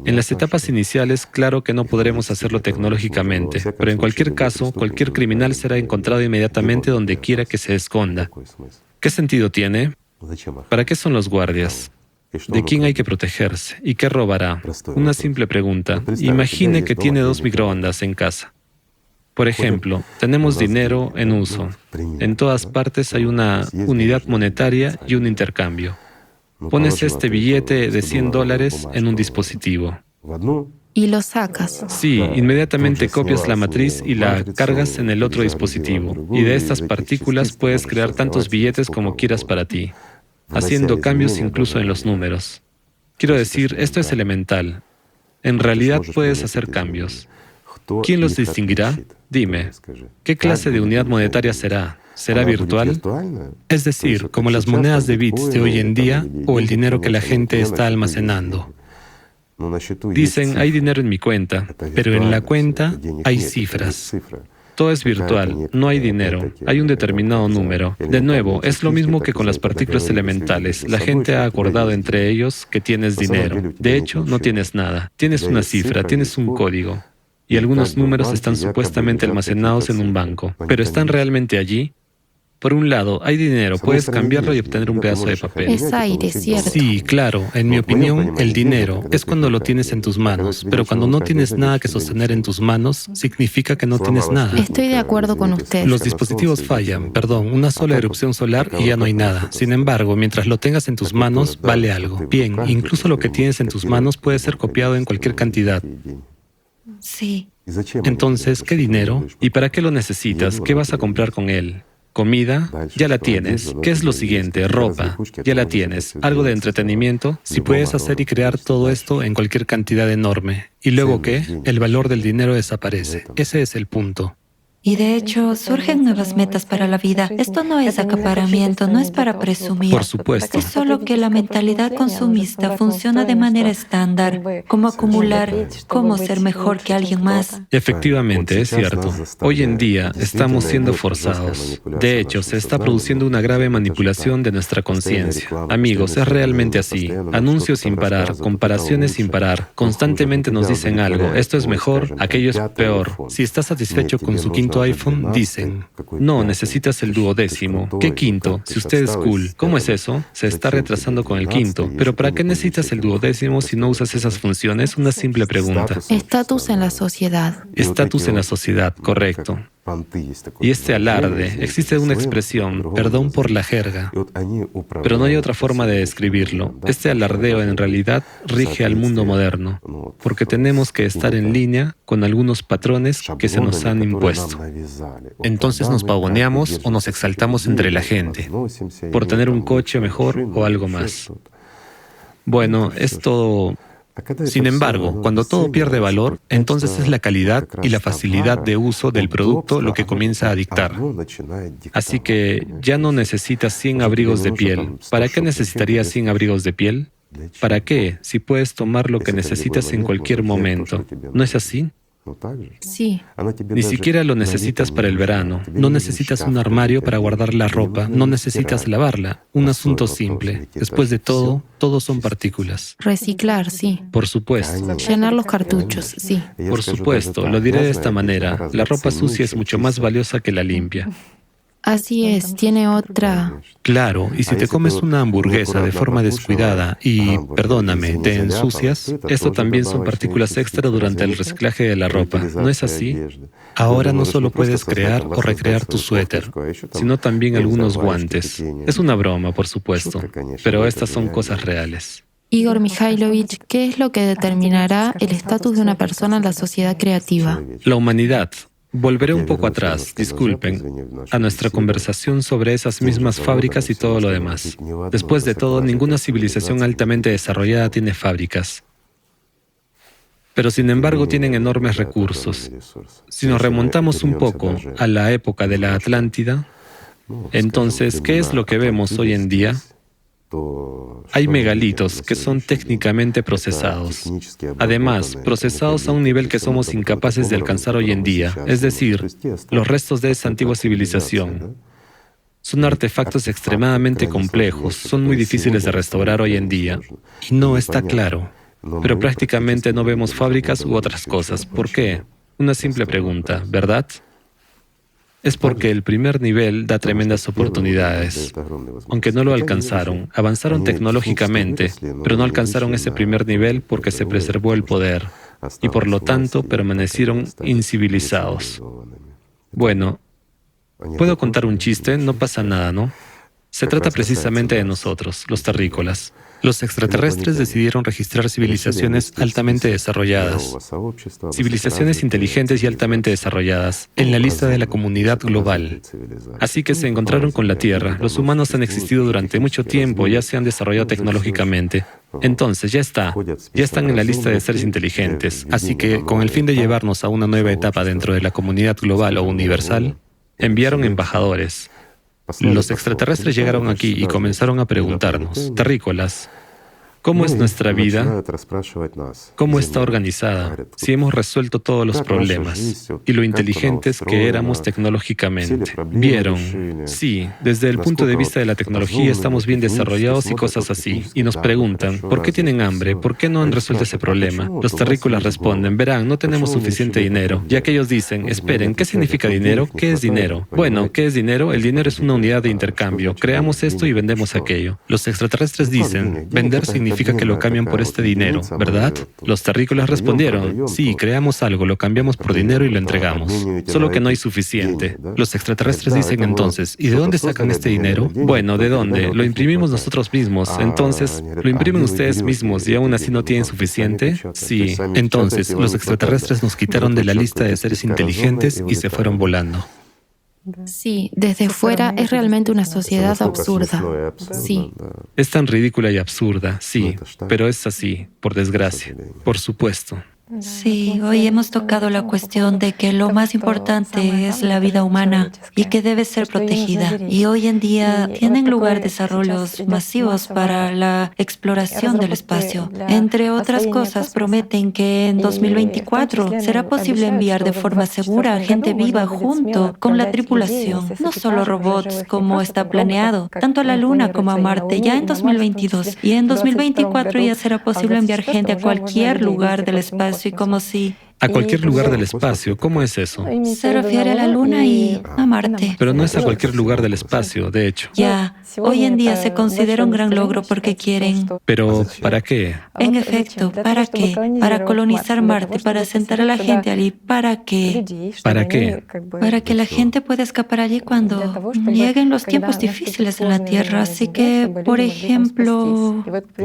En las etapas iniciales, claro que no podremos hacerlo tecnológicamente, pero en cualquier caso, cualquier criminal será encontrado inmediatamente donde quiera que se esconda. ¿Qué sentido tiene? ¿Para qué son los guardias? ¿De quién hay que protegerse? ¿Y qué robará? Una simple pregunta. Imagine que tiene 2 microondas en casa. Por ejemplo, tenemos dinero en uso. En todas partes hay una unidad monetaria y un intercambio. Pones este billete de $100 en un dispositivo. Y lo sacas. Sí, inmediatamente copias la matriz y la cargas en el otro dispositivo. Y de estas partículas puedes crear tantos billetes como quieras para ti, haciendo cambios incluso en los números. Quiero decir, esto es elemental. En realidad puedes hacer cambios. ¿Quién los distinguirá? Dime, ¿qué clase de unidad monetaria será? ¿Será virtual? Es decir, como las monedas de bits de hoy en día o el dinero que la gente está almacenando. Dicen, hay dinero en mi cuenta, pero en la cuenta hay cifras. Todo es virtual, no hay dinero, hay un determinado número. De nuevo, es lo mismo que con las partículas elementales. La gente ha acordado entre ellos que tienes dinero. De hecho, no tienes nada. Tienes una cifra, tienes un código. Y algunos números están supuestamente almacenados en un banco. ¿Pero están realmente allí? Por un lado, hay dinero, puedes cambiarlo y obtener un pedazo de papel. Es aire, ¿cierto? Sí, claro. En mi opinión, el dinero es cuando lo tienes en tus manos, pero cuando no tienes nada que sostener en tus manos, significa que no tienes nada. Estoy de acuerdo con usted. Los dispositivos fallan, una sola erupción solar y ya no hay nada. Sin embargo, mientras lo tengas en tus manos, vale algo. Bien, incluso lo que tienes en tus manos puede ser copiado en cualquier cantidad. Sí. Entonces, ¿qué dinero? ¿Y para qué lo necesitas? ¿Qué vas a comprar con él? ¿Comida? Ya la tienes. ¿Qué es lo siguiente? Ropa. Ya la tienes. ¿Algo de entretenimiento? Si puedes hacer y crear todo esto en cualquier cantidad enorme. ¿Y luego qué? El valor del dinero desaparece. Ese es el punto. Y de hecho, surgen nuevas metas para la vida. Esto no es acaparamiento, no es para presumir. Por supuesto. Es solo que la mentalidad consumista funciona de manera estándar. Cómo acumular, cómo ser mejor que alguien más. Efectivamente, es cierto. Hoy en día estamos siendo forzados. De hecho, se está produciendo una grave manipulación de nuestra conciencia. Amigos, es realmente así. Anuncios sin parar, comparaciones sin parar. Constantemente nos dicen algo. Esto es mejor, aquello es peor. Si estás satisfecho con su quinto tu iPhone dicen, no, necesitas el duodécimo. ¿Qué quinto? Si usted es cool. ¿Cómo es eso? Se está retrasando con el quinto. ¿Pero para qué necesitas el duodécimo si no usas esas funciones? Una simple pregunta. Estatus en la sociedad. Estatus en la sociedad, correcto. Y este alarde, existe una expresión, perdón por la jerga, pero no hay otra forma de describirlo. Este alardeo en realidad rige al mundo moderno, porque tenemos que estar en línea con algunos patrones que se nos han impuesto. Entonces nos pavoneamos o nos exaltamos entre la gente, por tener un coche mejor o algo más. Bueno, es todo. Sin embargo, cuando todo pierde valor, entonces es la calidad y la facilidad de uso del producto lo que comienza a dictar. Así que ya no necesitas 100 abrigos de piel. ¿Para qué necesitarías 100 abrigos de piel? ¿Para qué? Si puedes tomar lo que necesitas en cualquier momento. ¿No es así? Sí. Ni siquiera lo necesitas para el verano. No necesitas un armario para guardar la ropa. No necesitas lavarla. Un asunto simple. Después de todo, todos son partículas. Reciclar, sí. Por supuesto. Llenar los cartuchos, sí. Por supuesto. Lo diré de esta manera. La ropa sucia es mucho más valiosa que la limpia. Así es, tiene otra. Claro, y si te comes una hamburguesa de forma descuidada y, perdóname, te ensucias, esto también son partículas extra durante el reciclaje de la ropa, ¿no es así? Ahora no solo puedes crear o recrear tu suéter, sino también algunos guantes. Es una broma, por supuesto, pero estas son cosas reales. Igor Mikhailovich, ¿qué es lo que determinará el estatus de una persona en la sociedad creativa? La humanidad. Volveré un poco atrás, disculpen, a nuestra conversación sobre esas mismas fábricas y todo lo demás. Después de todo, ninguna civilización altamente desarrollada tiene fábricas. Pero sin embargo tienen enormes recursos. Si nos remontamos un poco a la época de la Atlántida, entonces, ¿qué es lo que vemos hoy en día? Hay megalitos que son técnicamente procesados. Además, procesados a un nivel que somos incapaces de alcanzar hoy en día, es decir, los restos de esa antigua civilización. Son artefactos extremadamente complejos, son muy difíciles de restaurar hoy en día. Y no está claro. Pero prácticamente no vemos fábricas u otras cosas. ¿Por qué? Una simple pregunta, ¿verdad? Es porque el primer nivel da tremendas oportunidades. Aunque no lo alcanzaron, avanzaron tecnológicamente, pero no alcanzaron ese primer nivel porque se preservó el poder y por lo tanto permanecieron incivilizados. Bueno, ¿puedo contar un chiste? No pasa nada, ¿no? Se trata precisamente de nosotros, los terrícolas. Los extraterrestres decidieron registrar civilizaciones altamente desarrolladas, civilizaciones inteligentes y altamente desarrolladas, en la lista de la comunidad global. Así que se encontraron con la Tierra. Los humanos han existido durante mucho tiempo, ya se han desarrollado tecnológicamente. Entonces, ya están en la lista de seres inteligentes. Así que, con el fin de llevarnos a una nueva etapa dentro de la comunidad global o universal, enviaron embajadores. Los extraterrestres llegaron aquí y comenzaron a preguntarnos, terrícolas, ¿cómo es nuestra vida? ¿Cómo está organizada? Si hemos resuelto todos los problemas y lo inteligentes que éramos tecnológicamente. Vieron, sí, desde el punto de vista de la tecnología estamos bien desarrollados y cosas así. Y nos preguntan, ¿por qué tienen hambre? ¿Por qué no han resuelto ese problema? Los terrícolas responden, verán, no tenemos suficiente dinero. Ya que ellos dicen, esperen, ¿qué significa dinero? ¿Qué es dinero? Bueno, ¿qué es dinero? El dinero es una unidad de intercambio. Creamos esto y vendemos aquello. Los extraterrestres dicen, vender significa que lo cambian por este dinero, ¿verdad? Los terrícolas respondieron, sí, creamos algo, lo cambiamos por dinero y lo entregamos. Solo que no hay suficiente. Los extraterrestres dicen entonces, ¿y de dónde sacan este dinero? Bueno, ¿de dónde? Lo imprimimos nosotros mismos. Entonces, ¿lo imprimen ustedes mismos y aún así no tienen suficiente? Sí. Entonces, los extraterrestres nos quitaron de la lista de seres inteligentes y se fueron volando. Sí, desde fuera es realmente una sociedad absurda. Sí. Es tan ridícula y absurda, sí, pero es así, por desgracia, por supuesto. Sí, hoy hemos tocado la cuestión de que lo más importante es la vida humana y que debe ser protegida. Y hoy en día tienen lugar desarrollos masivos para la exploración del espacio. Entre otras cosas, prometen que en 2024 será posible enviar de forma segura a gente viva junto con la tripulación, no solo robots como está planeado, tanto a la Luna como a Marte ya en 2022. Y en 2024 ya será posible enviar gente a cualquier lugar del espacio y como si A cualquier lugar del espacio, ¿cómo es eso? Se refiere a la Luna y a Marte. Pero no es a cualquier lugar del espacio, de hecho. Ya, hoy en día se considera un gran logro porque quieren. Pero, ¿para qué? En efecto, ¿para qué? Para colonizar Marte, para asentar a la gente allí. ¿Para qué? ¿Para qué? Para que la gente pueda escapar allí cuando lleguen los tiempos difíciles en la Tierra. Así que, por ejemplo...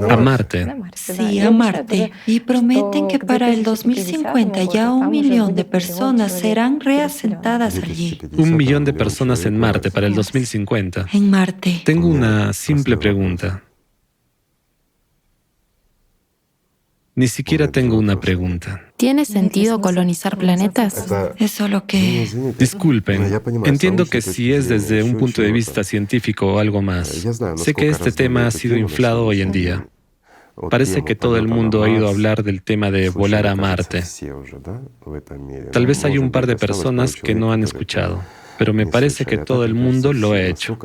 A Marte. Sí, a Marte. Y prometen que para el 2050 ya 1 millón de personas serán reasentadas allí. 1 millón de personas en Marte para el 2050. En Marte. Tengo una simple pregunta. Ni siquiera tengo una pregunta. ¿Tiene sentido colonizar planetas? Es solo que... Disculpen, entiendo que si es desde un punto de vista científico o algo más. Sé que este tema ha sido inflado hoy en día. Parece que todo el mundo ha ido a hablar del tema de volar a Marte. Tal vez hay un par de personas que no han escuchado, pero me parece que todo el mundo lo ha hecho.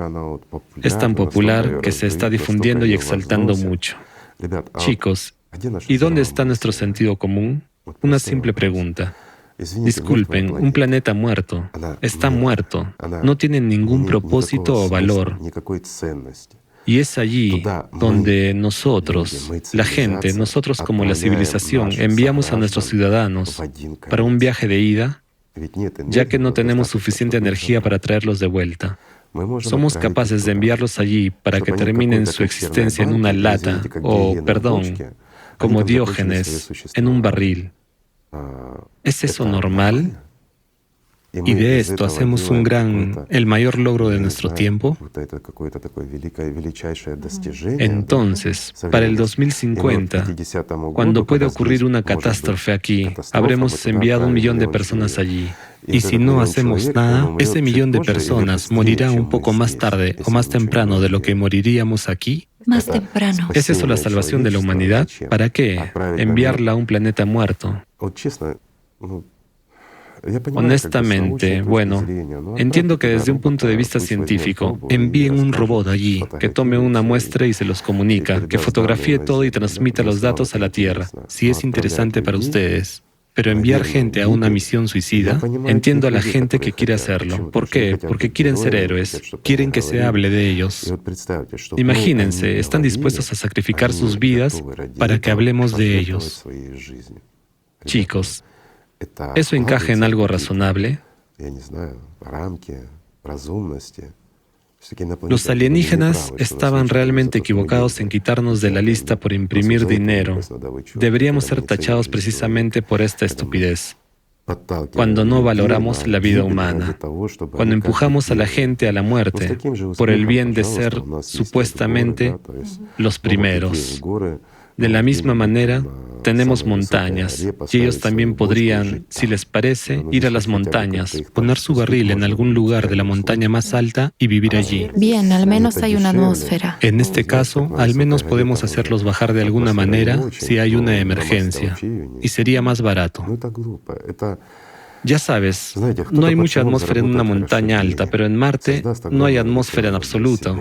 Es tan popular que se está difundiendo y exaltando mucho. Chicos, ¿y dónde está nuestro sentido común? Una simple pregunta. Disculpen, un planeta muerto, está muerto, no tiene ningún propósito o valor. Y es allí donde nosotros, la gente, nosotros como la civilización, enviamos a nuestros ciudadanos para un viaje de ida, ya que no tenemos suficiente energía para traerlos de vuelta. Somos capaces de enviarlos allí para que terminen su existencia en una lata, o, perdón, como Diógenes, en un barril. ¿Es eso normal? Y de esto hacemos el mayor logro de nuestro tiempo. Entonces, para el 2050, cuando puede ocurrir una catástrofe aquí, habremos enviado 1 millón de personas allí. Y si no hacemos nada, ese 1 millón de personas morirá un poco más tarde o más temprano de lo que moriríamos aquí. Más temprano. ¿Es eso la salvación de la humanidad? ¿Para qué? Enviarla a un planeta muerto. Honestamente, bueno, entiendo que desde un punto de vista científico, envíen un robot allí, que tome una muestra y se los comunica, que fotografíe todo y transmita los datos a la Tierra, si es interesante para ustedes. Pero enviar gente a una misión suicida, entiendo a la gente que quiere hacerlo. ¿Por qué? Porque quieren ser héroes, quieren que se hable de ellos. Imagínense, están dispuestos a sacrificar sus vidas para que hablemos de ellos. Chicos, ¿eso encaja en algo razonable? Los alienígenas estaban realmente equivocados en quitarnos de la lista por imprimir dinero. Deberíamos ser tachados precisamente por esta estupidez. Cuando no valoramos la vida humana, cuando empujamos a la gente a la muerte por el bien de ser supuestamente los primeros. De la misma manera, tenemos montañas, y ellos también podrían, si les parece, ir a las montañas, poner su barril en algún lugar de la montaña más alta y vivir allí. Bien, al menos hay una atmósfera. En este caso, al menos podemos hacerlos bajar de alguna manera si hay una emergencia, y sería más barato. Ya sabes, no hay mucha atmósfera en una montaña alta, pero en Marte no hay atmósfera en absoluto.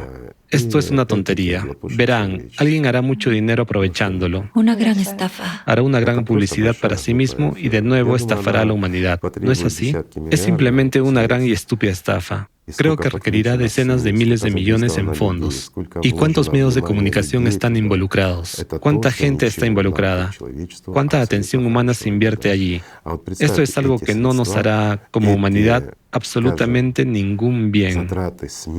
Esto es una tontería. Verán, alguien hará mucho dinero aprovechándolo. Una gran estafa. Hará una gran publicidad para sí mismo y de nuevo estafará a la humanidad. ¿No es así? Es simplemente una gran y estúpida estafa. Creo que requerirá decenas de miles de millones en fondos. ¿Y cuántos medios de comunicación están involucrados? ¿Cuánta gente está involucrada? ¿Cuánta atención humana se invierte allí? Esto es algo que no nos hará, como humanidad, absolutamente ningún bien.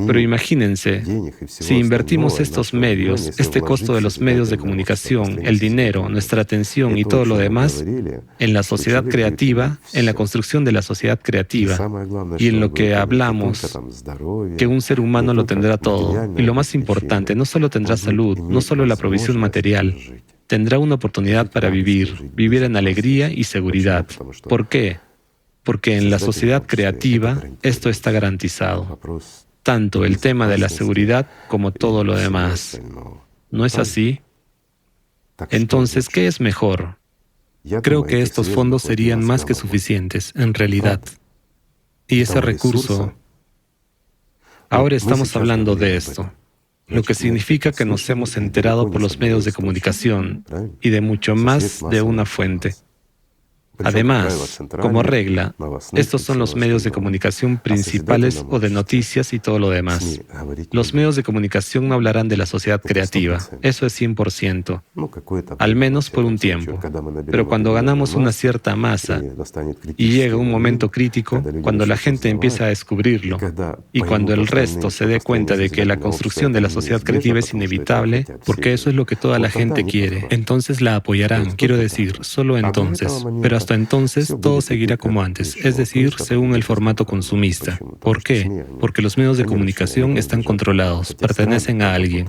Pero imagínense, si invertimos estos medios, este costo de los medios de comunicación, el dinero, nuestra atención y todo lo demás, en la sociedad creativa, en la construcción de la sociedad creativa, y en lo que hablamos, que un ser humano lo tendrá todo. Y lo más importante, no solo tendrá salud, no solo la provisión material, tendrá una oportunidad para vivir en alegría y seguridad. ¿Por qué? Porque en la sociedad creativa esto está garantizado. Tanto el tema de la seguridad como todo lo demás. ¿No es así? Entonces, ¿qué es mejor? Creo que estos fondos serían más que suficientes, en realidad. Y ese recurso... Ahora estamos hablando de esto, lo que significa que nos hemos enterado por los medios de comunicación y de mucho más de una fuente. Además, como regla, estos son los medios de comunicación principales o de noticias y todo lo demás. Los medios de comunicación no hablarán de la sociedad creativa, eso es 100%, al menos por un tiempo. Pero cuando ganamos una cierta masa y llega un momento crítico, cuando la gente empieza a descubrirlo y cuando el resto se dé cuenta de que la construcción de la sociedad creativa es inevitable, porque eso es lo que toda la gente quiere, entonces la apoyarán, quiero decir, solo entonces. Pero hasta entonces todo seguirá como antes, es decir, según el formato consumista. ¿Por qué? Porque los medios de comunicación están controlados, pertenecen a alguien.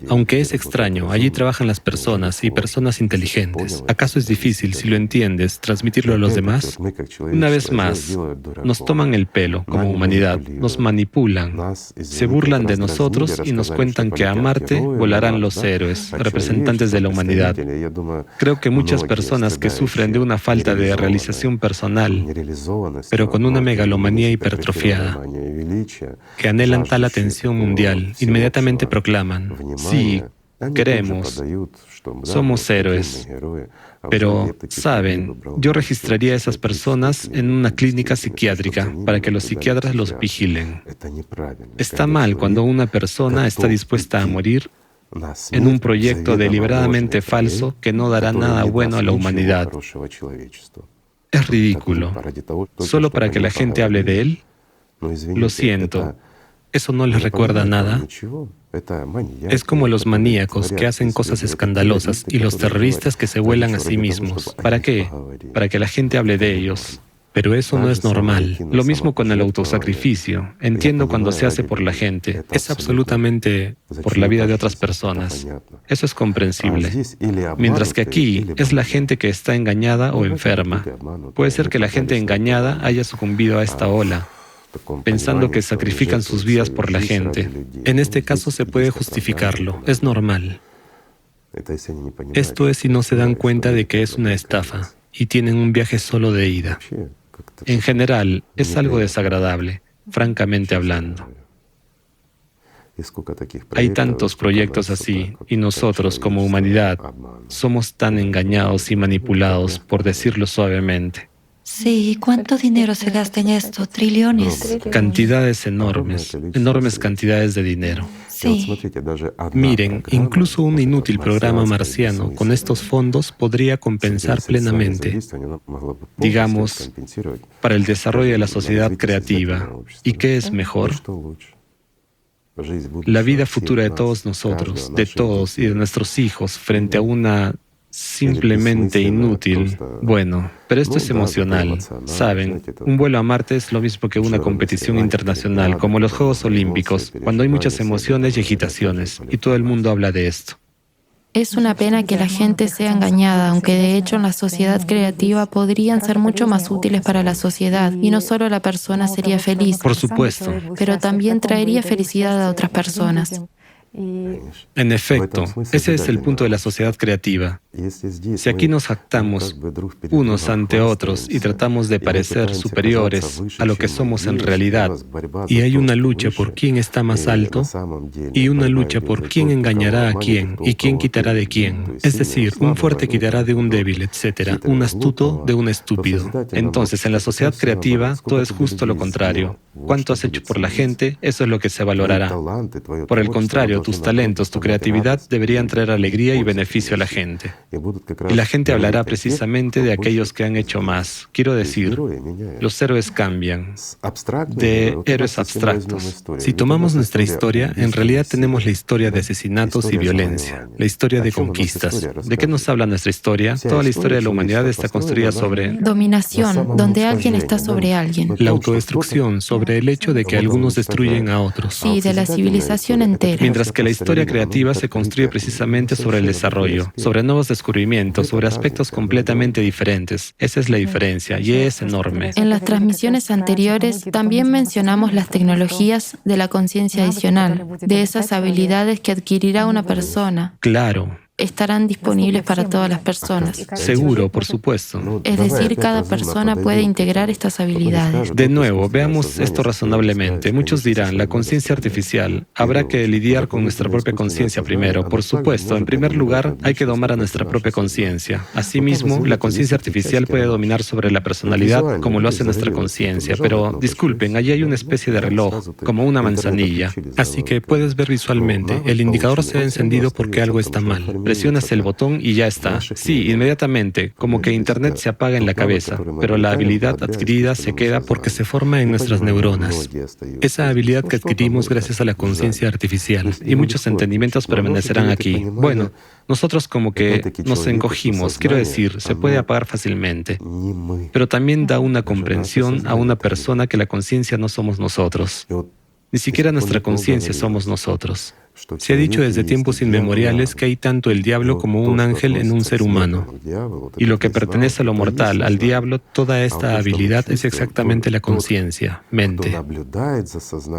Aunque es extraño, allí trabajan las personas y personas inteligentes. ¿Acaso es difícil, si lo entiendes, transmitirlo a los demás? Una vez más, nos toman el pelo como humanidad, nos manipulan, se burlan de nosotros y nos cuentan que a Marte volarán los héroes, representantes de la humanidad. Creo que muchas personas que sufren de una falta de realización personal, pero con una megalomanía hipertrofiada, que anhelan tal atención mundial, inmediatamente proclaman: sí, queremos, somos héroes. Pero, ¿saben? Yo registraría a esas personas en una clínica psiquiátrica para que los psiquiatras los vigilen. Está mal cuando una persona está dispuesta a morir en un proyecto deliberadamente falso que no dará nada bueno a la humanidad. Es ridículo. ¿Solo para que la gente hable de él? Lo siento. ¿Eso no les recuerda nada? Es como los maníacos que hacen cosas escandalosas y los terroristas que se vuelan a sí mismos. ¿Para qué? Para que la gente hable de ellos. Pero eso no es normal. Lo mismo con el autosacrificio. Entiendo cuando se hace por la gente. Es absolutamente por la vida de otras personas. Eso es comprensible. Mientras que aquí es la gente que está engañada o enferma. Puede ser que la gente engañada haya sucumbido a esta ola, pensando que sacrifican sus vidas por la gente. En este caso se puede justificarlo. Es normal. Esto es si no se dan cuenta de que es una estafa y tienen un viaje solo de ida. En general, es algo desagradable, francamente hablando. Hay tantos proyectos así, y nosotros, como humanidad, somos tan engañados y manipulados, por decirlo suavemente. Sí, ¿cuánto dinero se gasta en esto? Trillones. Cantidades enormes, enormes cantidades de dinero. Sí. Miren, incluso un inútil programa marciano con estos fondos podría compensar plenamente, digamos, para el desarrollo de la sociedad creativa. ¿Y qué es mejor? La vida futura de todos nosotros, de todos y de nuestros hijos frente a una simplemente inútil. Bueno, pero esto es emocional. Saben, un vuelo a Marte es lo mismo que una competición internacional, como los Juegos Olímpicos, cuando hay muchas emociones y agitaciones, y todo el mundo habla de esto. Es una pena que la gente sea engañada, aunque de hecho en la sociedad creativa podrían ser mucho más útiles para la sociedad, y no solo la persona sería feliz, Por supuesto. pero también traería felicidad a otras personas. En efecto, ese es el punto de la sociedad creativa. Si aquí nos jactamos unos ante otros y tratamos de parecer superiores a lo que somos en realidad, y hay una lucha por quién está más alto, y una lucha por quién engañará a quién y quién quitará de quién, es decir, un fuerte quitará de un débil, etc., un astuto de un estúpido. Entonces, en la sociedad creativa, todo es justo lo contrario. Cuánto has hecho por la gente, eso es lo que se valorará. Por el contrario, tus talentos, tu creatividad deberían traer alegría y beneficio a la gente. Y la gente hablará precisamente de aquellos que han hecho más. Quiero decir, los héroes cambian de héroes abstractos. Si tomamos nuestra historia, en realidad tenemos la historia de asesinatos y violencia, la historia de conquistas. ¿De qué nos habla nuestra historia? Toda la historia de la humanidad está construida sobre Dominación, donde alguien está sobre alguien. la autodestrucción, sobre el hecho de que algunos destruyen a otros. Sí, de la civilización entera. Mientras que la historia creativa se construye precisamente sobre el desarrollo, sobre nuevos descubrimientos, sobre aspectos completamente diferentes. Esa es la diferencia, y es enorme. En las transmisiones anteriores también mencionamos las tecnologías de la conciencia adicional, de esas habilidades que adquirirá una persona. Claro. estarán disponibles para todas las personas. Seguro, por supuesto. Es decir, cada persona puede integrar estas habilidades. De nuevo, veamos esto razonablemente. Muchos dirán, la conciencia artificial, habrá que lidiar con nuestra propia conciencia primero. Por supuesto, en primer lugar, hay que domar a nuestra propia conciencia. Asimismo, la conciencia artificial puede dominar sobre la personalidad como lo hace nuestra conciencia. Pero, disculpen, allí hay una especie de reloj, como una manzanilla. Así que puedes ver visualmente, el indicador se ha encendido porque algo está mal. Presionas el botón y ya está. Sí, inmediatamente, como que Internet se apaga en la cabeza, pero la habilidad adquirida se queda porque se forma en nuestras neuronas. Esa habilidad que adquirimos gracias a la conciencia artificial, y muchos entendimientos permanecerán aquí. Bueno, nosotros como que nos encogimos, quiero decir, se puede apagar fácilmente, pero también da una comprensión a una persona que la conciencia no somos nosotros. Ni siquiera nuestra conciencia somos nosotros. Se ha dicho desde tiempos inmemoriales que hay tanto el diablo como un ángel en un ser humano. Y lo que pertenece a lo mortal, al diablo, toda esta habilidad es exactamente la conciencia, mente.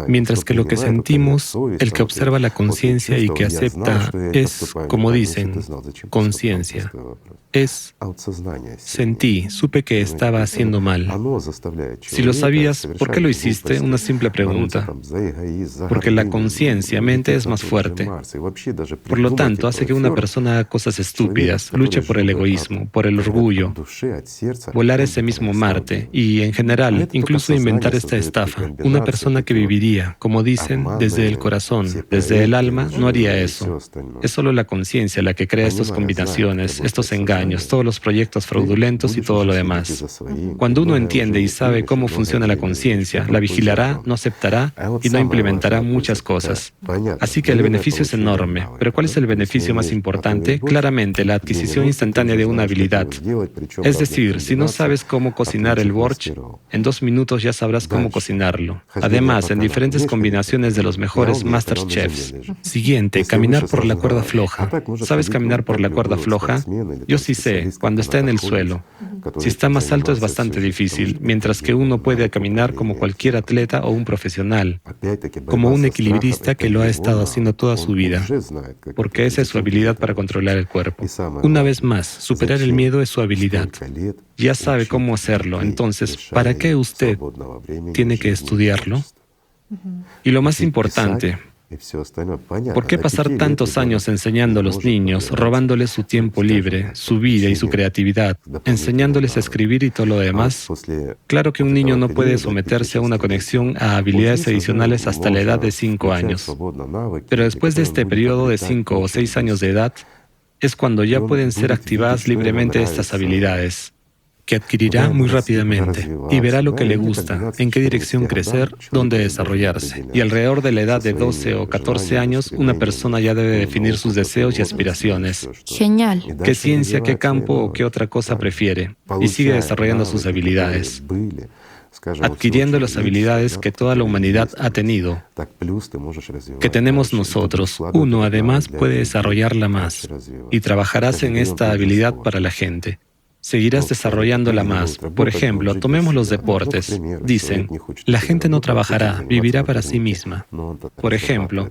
Mientras que lo que sentimos, el que observa la conciencia y que acepta, es, como dicen, conciencia. Es, sentí, supe que estaba haciendo mal. Si lo sabías, ¿por qué lo hiciste? Una simple pregunta. Porque la conciencia, mente, es más fuerte. Por lo tanto, hace que una persona haga cosas estúpidas, luche por el egoísmo, por el orgullo, volar ese mismo Marte y, en general, incluso inventar esta estafa. Una persona que viviría, como dicen, desde el corazón, desde el alma, no haría eso. Es solo la conciencia la que crea estas combinaciones, estos engaños, todos los proyectos fraudulentos y todo lo demás. Cuando uno entiende y sabe cómo funciona la conciencia, la vigilará, no aceptará y no implementará muchas cosas. Así que el beneficio es enorme. Pero ¿cuál es el beneficio más importante? Claramente, la adquisición instantánea de una habilidad. Es decir, si no sabes cómo cocinar el borsch, en 2 minutos ya sabrás cómo cocinarlo. Además, en diferentes combinaciones de los mejores MasterChefs. Siguiente, caminar por la cuerda floja. ¿Sabes caminar por la cuerda floja? Yo sí sé, cuando está en el suelo. Si está más alto es bastante difícil, mientras que uno puede caminar como cualquier atleta o un profesional, como un equilibrista que lo ha estado haciendo toda su vida, porque esa es su habilidad para controlar el cuerpo. Una vez más, superar el miedo es su habilidad. Ya sabe cómo hacerlo, entonces, ¿para qué usted tiene que estudiarlo? Y lo más importante, ¿por qué pasar tantos años enseñando a los niños, robándoles su tiempo libre, su vida y su creatividad, enseñándoles a escribir y todo lo demás? Claro que un niño no puede someterse a una conexión a habilidades adicionales hasta la edad de 5 años. Pero después de este periodo de 5 o 6 años de edad, es cuando ya pueden ser activadas libremente estas habilidades, que adquirirá muy rápidamente y verá lo que le gusta, en qué dirección crecer, dónde desarrollarse. Y alrededor de la edad de 12 o 14 años, una persona ya debe definir sus deseos y aspiraciones. Genial. ¿Qué ciencia, qué campo o qué otra cosa prefiere? Y sigue desarrollando sus habilidades, adquiriendo las habilidades que toda la humanidad ha tenido, que tenemos nosotros. Uno, además, puede desarrollarla más y trabajarás en esta habilidad para la gente. Seguirás desarrollándola más. Por ejemplo, tomemos los deportes. Dicen, la gente no trabajará, vivirá para sí misma. Por ejemplo,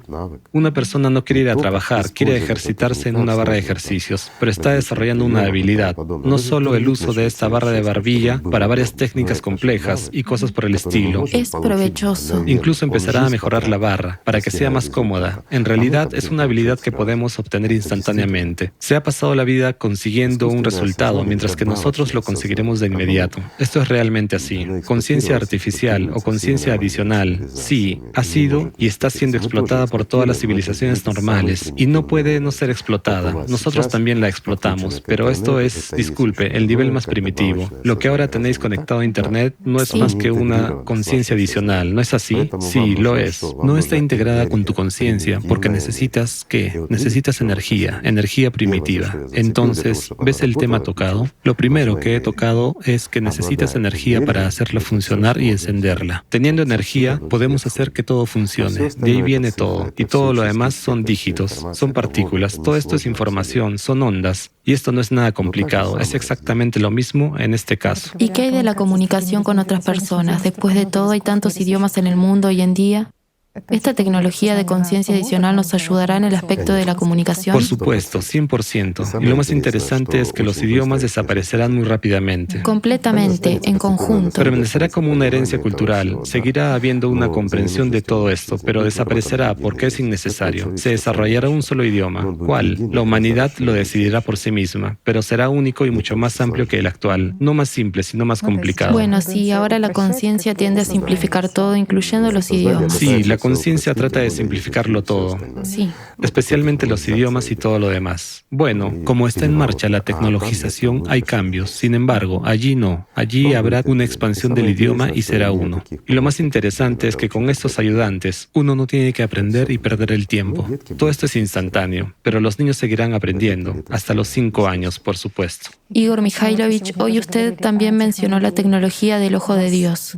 una persona no quiere ir a trabajar, quiere ejercitarse en una barra de ejercicios, pero está desarrollando una habilidad. No solo el uso de esta barra de barbilla para varias técnicas complejas y cosas por el estilo. Es provechoso. Incluso empezará a mejorar la barra para que sea más cómoda. En realidad, es una habilidad que podemos obtener instantáneamente. Se ha pasado la vida consiguiendo un resultado, mientras que nosotros lo conseguiremos de inmediato. Esto es realmente así. Conciencia artificial o conciencia adicional, sí, ha sido y está siendo explotada por todas las civilizaciones normales y no puede no ser explotada. Nosotros también la explotamos, pero esto es, disculpe, el nivel más primitivo. Lo que ahora tenéis conectado a Internet no es más que una conciencia adicional, ¿no es así? Sí, lo es. No está integrada con tu conciencia porque necesitas, ¿qué? Necesitas energía, energía primitiva. Entonces, ¿ves el tema tocado? Lo primero que he tocado es que necesitas energía para hacerla funcionar y encenderla. Teniendo energía, podemos hacer que todo funcione. De ahí viene todo. Y todo lo demás son dígitos, son partículas. Todo esto es información, son ondas. Y esto no es nada complicado. Es exactamente lo mismo en este caso. ¿Y qué hay de la comunicación con otras personas? Después de todo, hay tantos idiomas en el mundo hoy en día. ¿Esta tecnología de conciencia adicional nos ayudará en el aspecto de la comunicación? Por supuesto, 100%. Y lo más interesante es que los idiomas desaparecerán muy rápidamente. Completamente, en conjunto. Permanecerá como una herencia cultural. Seguirá habiendo una comprensión de todo esto, pero desaparecerá porque es innecesario. Se desarrollará un solo idioma. ¿Cuál? La humanidad lo decidirá por sí misma, pero será único y mucho más amplio que el actual. No más simple, sino más complicado. Bueno, sí, ahora la conciencia tiende a simplificar todo, incluyendo los idiomas. Sí, la conciencia trata de simplificarlo todo. Sí. Especialmente los idiomas y todo lo demás. Bueno, como está en marcha la tecnologización, hay cambios. Sin embargo, allí no. Allí habrá una expansión del idioma y será uno. Y lo más interesante es que con estos ayudantes, uno no tiene que aprender y perder el tiempo. Todo esto es instantáneo, pero los niños seguirán aprendiendo, hasta los 5 años, por supuesto. Igor Mikhailovich, hoy usted también mencionó la tecnología del ojo de Dios.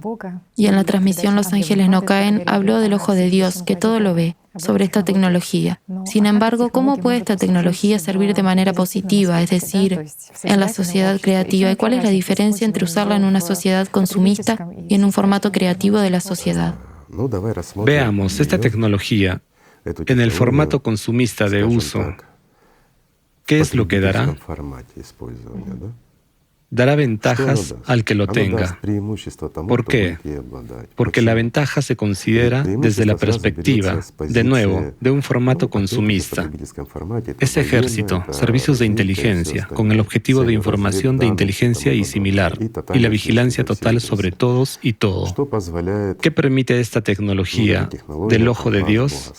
Y en la transmisión Los Ángeles No Caen habló del ojo de Dios, que todo lo ve, sobre esta tecnología. Sin embargo, ¿cómo puede esta tecnología servir de manera positiva, es decir, en la sociedad creativa? ¿Y cuál es la diferencia entre usarla en una sociedad consumista y en un formato creativo de la sociedad? Veamos, esta tecnología, en el formato consumista de uso, ¿qué es lo que dará? Dará ventajas al que lo tenga. ¿Por qué? Porque la ventaja se considera desde la perspectiva, de nuevo, de un formato consumista. Es ejército, servicios de inteligencia, con el objetivo de información de inteligencia y similar, y la vigilancia total sobre todos y todo. ¿Qué permite esta tecnología del ojo de Dios?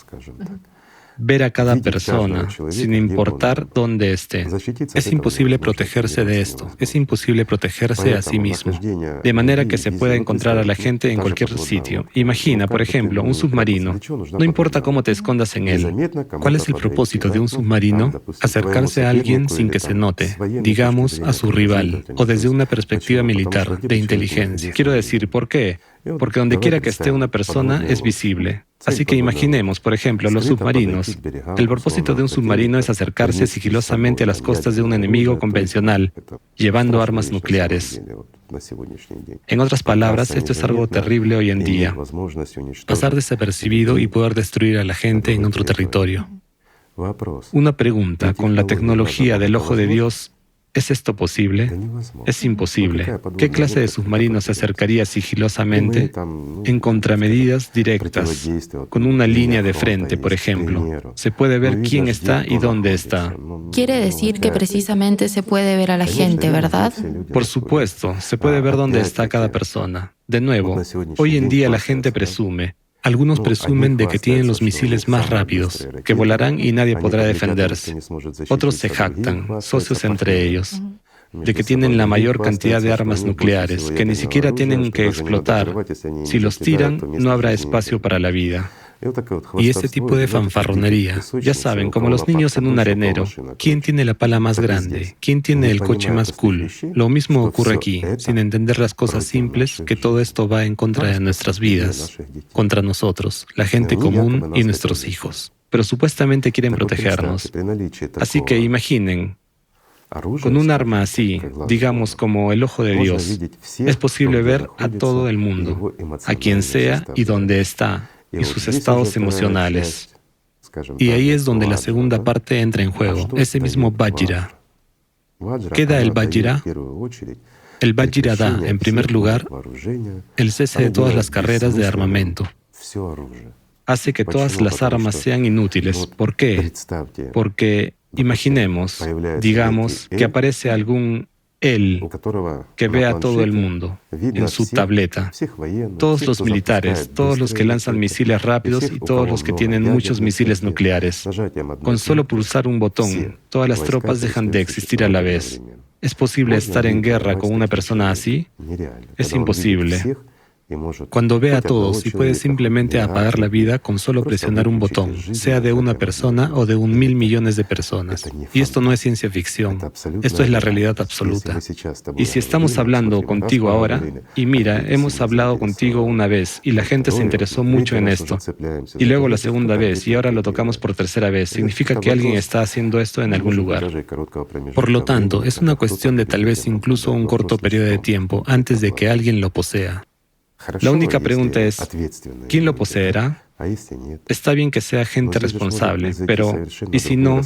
Ver a cada persona, sin importar dónde esté. Es imposible protegerse de esto, es imposible protegerse a sí mismo, de manera que se pueda encontrar a la gente en cualquier sitio. Imagina, por ejemplo, un submarino. No importa cómo te escondas en él. ¿Cuál es el propósito de un submarino? Acercarse a alguien sin que se note, digamos, a su rival, o desde una perspectiva militar, de inteligencia. Quiero decir, ¿por qué? Porque donde quiera que esté una persona es visible. Así que imaginemos, por ejemplo, los submarinos. El propósito de un submarino es acercarse sigilosamente a las costas de un enemigo convencional, llevando armas nucleares. En otras palabras, esto es algo terrible hoy en día. Pasar desapercibido y poder destruir a la gente en otro territorio. Una pregunta, con la tecnología del ojo de Dios, ¿es esto posible? Es imposible. ¿Qué clase de submarino se acercaría sigilosamente en contramedidas directas, con una línea de frente, por ejemplo? Se puede ver quién está y dónde está. Quiere decir que precisamente se puede ver a la gente, ¿verdad? Por supuesto, se puede ver dónde está cada persona. De nuevo, hoy en día la gente presume. Algunos presumen de que tienen los misiles más rápidos, que volarán y nadie podrá defenderse. Otros se jactan, socios entre ellos, de que tienen la mayor cantidad de armas nucleares, que ni siquiera tienen que explotar. Si los tiran, no habrá espacio para la vida. Y este tipo de fanfarronería, ya saben, como los niños en un arenero, ¿quién tiene la pala más grande? ¿Quién tiene el coche más cool? Lo mismo ocurre aquí, sin entender las cosas simples, que todo esto va en contra de nuestras vidas, contra nosotros, la gente común y nuestros hijos. Pero supuestamente quieren protegernos. Así que imaginen, con un arma así, digamos como el ojo de Dios, es posible ver a todo el mundo, a quien sea y donde está, y sus estados emocionales. Y ahí es donde la segunda parte entra en juego, ese mismo Vajra. ¿Qué da el Vajra? El Vajra da, en primer lugar, el cese de todas las carreras de armamento. Hace que todas las armas sean inútiles. ¿Por qué? Porque imaginemos, digamos, que aparece algún él que ve a todo el mundo en su tableta. Todos los militares, todos los que lanzan misiles rápidos y todos los que tienen muchos misiles nucleares. Con solo pulsar un botón, todas las tropas dejan de existir a la vez. ¿Es posible estar en guerra con una persona así? Es imposible. Cuando ve a todos y puede simplemente apagar la vida con solo presionar un botón, sea de una persona o de 1.000 millones de personas. Y esto no es ciencia ficción, esto es la realidad absoluta. Y si estamos hablando contigo ahora, y mira, hemos hablado contigo una vez y la gente se interesó mucho en esto, y luego la segunda vez y ahora lo tocamos por tercera vez, significa que alguien está haciendo esto en algún lugar. Por lo tanto, es una cuestión de tal vez incluso un corto periodo de tiempo antes de que alguien lo posea. La única pregunta es, ¿quién lo poseerá? Está bien que sea gente responsable, pero ¿y si no?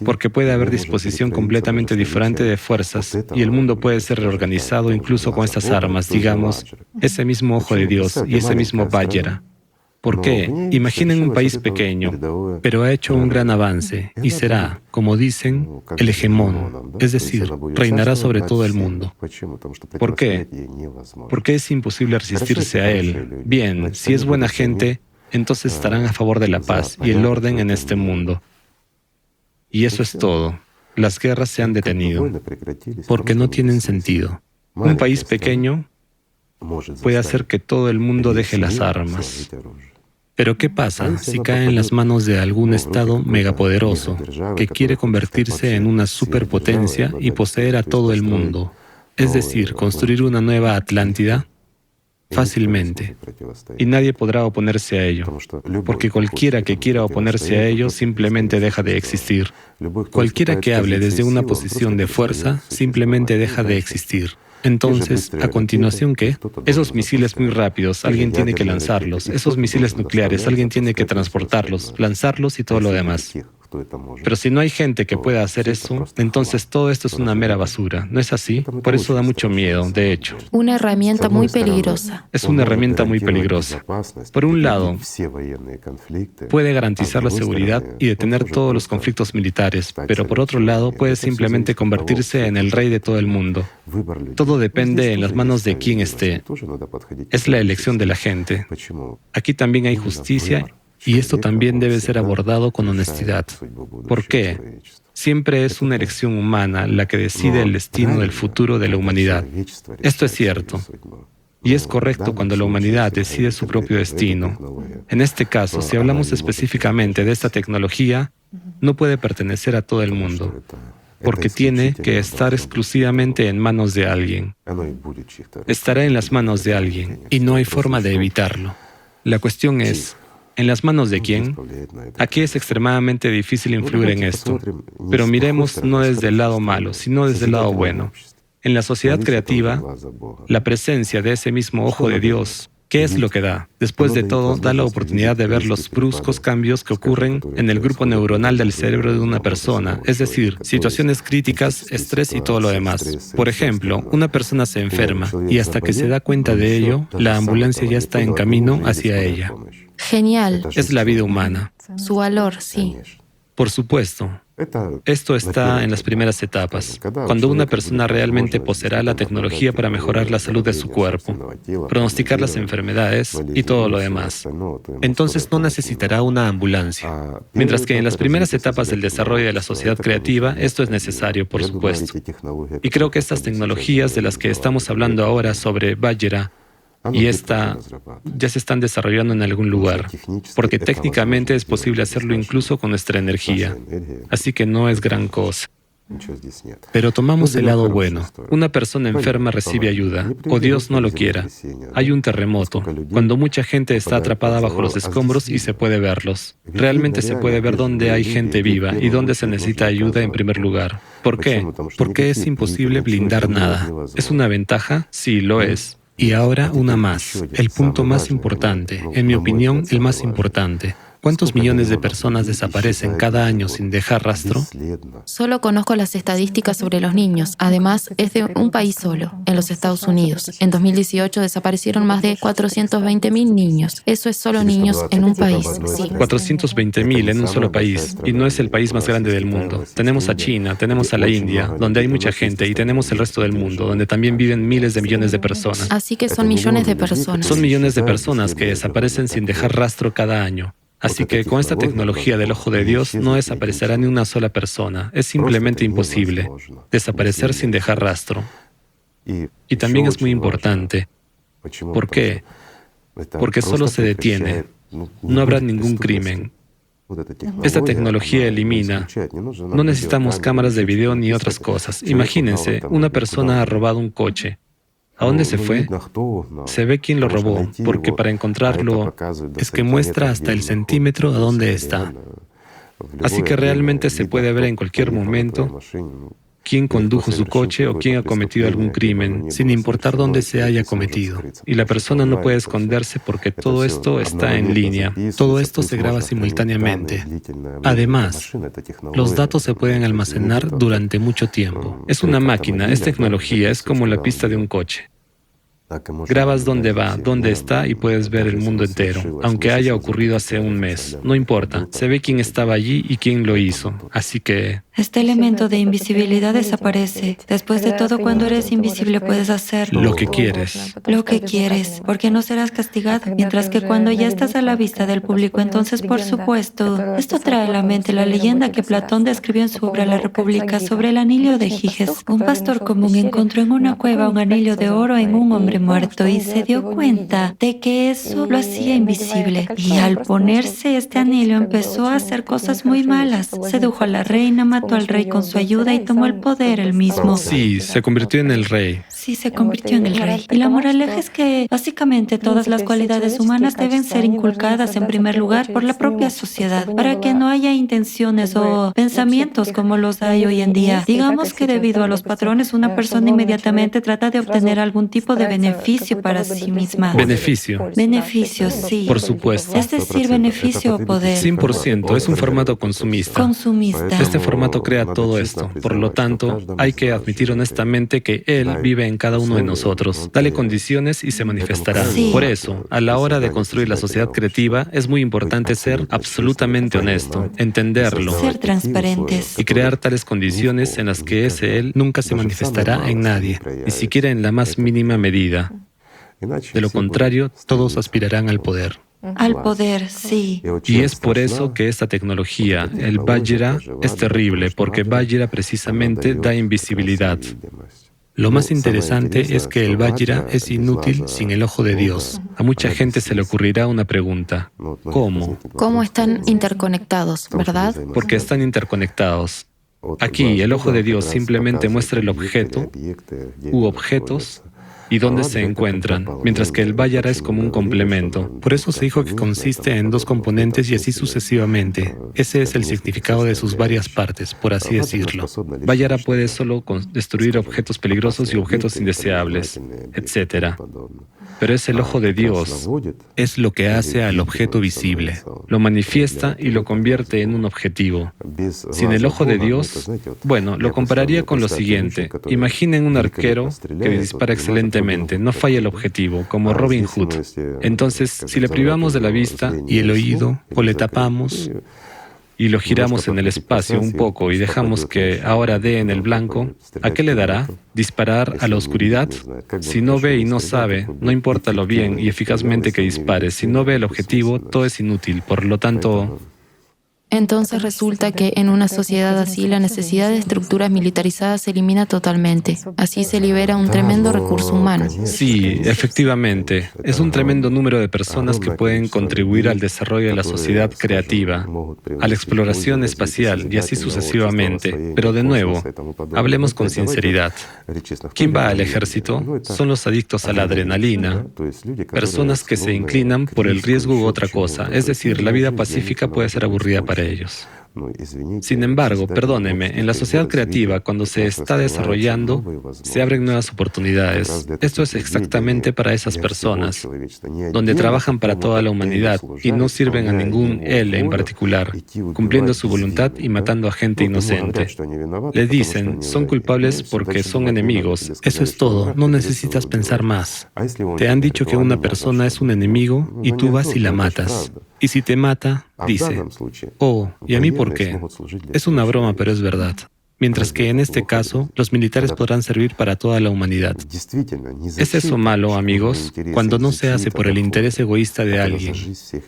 Porque puede haber disposición completamente diferente de fuerzas y el mundo puede ser reorganizado incluso con estas armas, digamos, ese mismo ojo de Dios y ese mismo Vajra. ¿Por qué? Imaginen un país pequeño, pero ha hecho un gran avance y será, como dicen, el hegemón, es decir, reinará sobre todo el mundo. ¿Por qué? Porque es imposible resistirse a él. Bien, si es buena gente, entonces estarán a favor de la paz y el orden en este mundo. Y eso es todo. Las guerras se han detenido, porque no tienen sentido. Un país pequeño puede hacer que todo el mundo deje las armas. Pero ¿qué pasa si cae en las manos de algún Estado megapoderoso que quiere convertirse en una superpotencia y poseer a todo el mundo? Es decir, construir una nueva Atlántida fácilmente. Y nadie podrá oponerse a ello, porque cualquiera que quiera oponerse a ello simplemente deja de existir. Cualquiera que hable desde una posición de fuerza simplemente deja de existir. Entonces, ¿a continuación qué? Esos misiles muy rápidos, alguien tiene que lanzarlos. Esos misiles nucleares, alguien tiene que transportarlos, lanzarlos y todo lo demás. Pero si no hay gente que pueda hacer eso, entonces todo esto es una mera basura. ¿No es así? Por eso da mucho miedo, de hecho. Una herramienta muy peligrosa. Es una herramienta muy peligrosa. Por un lado, puede garantizar la seguridad y detener todos los conflictos militares, pero por otro lado, puede simplemente convertirse en el rey de todo el mundo. Todo depende en las manos de quien esté. Es la elección de la gente. Aquí también hay justicia y esto también debe ser abordado con honestidad. ¿Por qué? Siempre es una elección humana la que decide el destino del futuro de la humanidad. Esto es cierto. Y es correcto cuando la humanidad decide su propio destino. En este caso, si hablamos específicamente de esta tecnología, no puede pertenecer a todo el mundo, porque tiene que estar exclusivamente en manos de alguien. Estará en las manos de alguien, y no hay forma de evitarlo. La cuestión es, ¿en las manos de quién? Aquí es extremadamente difícil influir en esto, pero miremos no desde el lado malo, sino desde el lado bueno. En la sociedad creativa, la presencia de ese mismo ojo de Dios, ¿qué es lo que da? Después de todo, da la oportunidad de ver los bruscos cambios que ocurren en el grupo neuronal del cerebro de una persona, es decir, situaciones críticas, estrés y todo lo demás. Por ejemplo, una persona se enferma y hasta que se da cuenta de ello, la ambulancia ya está en camino hacia ella. Genial. Es la vida humana. Su valor, sí. Por supuesto. Esto está en las primeras etapas, cuando una persona realmente poseerá la tecnología para mejorar la salud de su cuerpo, pronosticar las enfermedades y todo lo demás. Entonces no necesitará una ambulancia. Mientras que en las primeras etapas del desarrollo de la sociedad creativa, esto es necesario, por supuesto. Y creo que estas tecnologías de las que estamos hablando ahora sobre Vajra y esta ya se están desarrollando en algún lugar, porque técnicamente es posible hacerlo incluso con nuestra energía, así que no es gran cosa. Pero tomamos el lado bueno. Una persona enferma recibe ayuda, o Dios no lo quiera. Hay un terremoto, cuando mucha gente está atrapada bajo los escombros y se puede verlos. Realmente se puede ver dónde hay gente viva y dónde se necesita ayuda en primer lugar. ¿Por qué? Porque es imposible blindar nada. ¿Es una ventaja? Sí, lo es. Y ahora una más, el punto más importante, en mi opinión, el más importante. ¿Cuántos millones de personas desaparecen cada año sin dejar rastro? Solo conozco las estadísticas sobre los niños. Además, es de un país solo, en los Estados Unidos. En 2018 desaparecieron más de 420.000 niños. Eso es solo niños en un país, sí. 420.000 en un solo país. Y no es el país más grande del mundo. Tenemos a China, tenemos a la India, donde hay mucha gente, y tenemos el resto del mundo, donde también viven miles de millones de personas. Así que son millones de personas. Son millones de personas que desaparecen sin dejar rastro cada año. Así que con esta tecnología del ojo de Dios no desaparecerá ni una sola persona. Es simplemente imposible desaparecer sin dejar rastro. Y también es muy importante. ¿Por qué? Porque solo se detiene. No habrá ningún crimen. Esta tecnología elimina. No necesitamos cámaras de video ni otras cosas. Imagínense, una persona ha robado un coche. ¿A dónde se fue? Se ve quién lo robó, porque para encontrarlo es que muestra hasta el centímetro a dónde está. Así que realmente se puede ver en cualquier momento quién condujo su coche o quién ha cometido algún crimen, sin importar dónde se haya cometido. Y la persona no puede esconderse porque todo esto está en línea. Todo esto se graba simultáneamente. Además, los datos se pueden almacenar durante mucho tiempo. Es una máquina, es tecnología, es como la pista de un coche. Grabas dónde va, dónde está y puedes ver el mundo entero, aunque haya ocurrido hace un mes. No importa, se ve quién estaba allí y quién lo hizo. Así que... Este elemento de invisibilidad desaparece. Después de todo, cuando eres invisible puedes hacer lo que quieres. Lo que quieres, porque no serás castigado. Mientras que cuando ya estás a la vista del público, entonces, por supuesto, esto trae a la mente la leyenda que Platón describió en su obra La República sobre el anillo de Giges. Un pastor común encontró en una cueva un anillo de oro en un hombre muerto y se dio cuenta de que eso lo hacía invisible. Y al ponerse este anillo empezó a hacer cosas muy malas. Sedujo a la reina, mató al rey con su ayuda y tomó el poder él mismo. Sí, se convirtió en el rey. Sí, se convirtió en el rey. Y la moraleja es que básicamente todas las cualidades humanas deben ser inculcadas en primer lugar por la propia sociedad para que no haya intenciones o pensamientos como los hay hoy en día. Digamos que debido a los patrones una persona inmediatamente trata de obtener algún tipo de beneficio para sí misma. Beneficio. Beneficio, sí. Por supuesto. Es decir, beneficio o poder. 100%, es un formato consumista. Consumista. Este formato crea todo esto. Por lo tanto, hay que admitir honestamente que Él vive en cada uno de nosotros. Dale condiciones y se manifestará. Sí. Por eso, a la hora de construir la sociedad creativa, es muy importante ser absolutamente honesto, entenderlo Ser transparentes. y crear tales condiciones en las que ese Él nunca se manifestará en nadie, ni siquiera en la más mínima medida. De lo contrario, todos aspirarán al poder. Al poder, sí. Y es por eso que esta tecnología, el Vajra, es terrible, porque Vajra precisamente da invisibilidad. Lo más interesante es que el Vajra es inútil sin el ojo de Dios. A mucha gente se le ocurrirá una pregunta. ¿Cómo? ¿Cómo están interconectados, verdad? Porque están interconectados. Aquí, el ojo de Dios simplemente muestra el objeto u objetos y dónde se encuentran, mientras que el Vajra es como un complemento. Por eso se dijo que consiste en dos componentes y así sucesivamente. Ese es el significado de sus varias partes, por así decirlo. Vajra puede solo destruir objetos peligrosos y objetos indeseables, etc. Pero es el ojo de Dios, es lo que hace al objeto visible. Lo manifiesta y lo convierte en un objetivo. Sin el ojo de Dios, bueno, lo compararía con lo siguiente. Imaginen un arquero que dispara excelentemente, no falla el objetivo, como Robin Hood. Entonces, si le privamos de la vista y el oído, o le tapamos y lo giramos en el espacio un poco y dejamos que ahora dé en el blanco, ¿a qué le dará? ¿Disparar a la oscuridad? Si no ve y no sabe, no importa lo bien y eficazmente que dispare, si no ve el objetivo, todo es inútil. Por lo tanto... Entonces resulta que en una sociedad así la necesidad de estructuras militarizadas se elimina totalmente. Así se libera un tremendo recurso humano. Sí, efectivamente. Es un tremendo número de personas que pueden contribuir al desarrollo de la sociedad creativa, a la exploración espacial y así sucesivamente. Pero de nuevo, hablemos con sinceridad. ¿Quién va al ejército? Son los adictos a la adrenalina, personas que se inclinan por el riesgo u otra cosa. Es decir, la vida pacífica puede ser aburrida para ellos. Sin embargo, perdóneme, en la sociedad creativa, cuando se está desarrollando, se abren nuevas oportunidades. Esto es exactamente para esas personas, donde trabajan para toda la humanidad y no sirven a ningún él en particular, cumpliendo su voluntad y matando a gente inocente. Le dicen, son culpables porque son enemigos. Eso es todo, no necesitas pensar más. Te han dicho que una persona es un enemigo y tú vas y la matas. Y si te mata, dice, oh, ¿y a mí por qué? Es una broma, pero es verdad. Mientras que en este caso, los militares podrán servir para toda la humanidad. ¿Es eso malo, amigos? Cuando no se hace por el interés egoísta de alguien,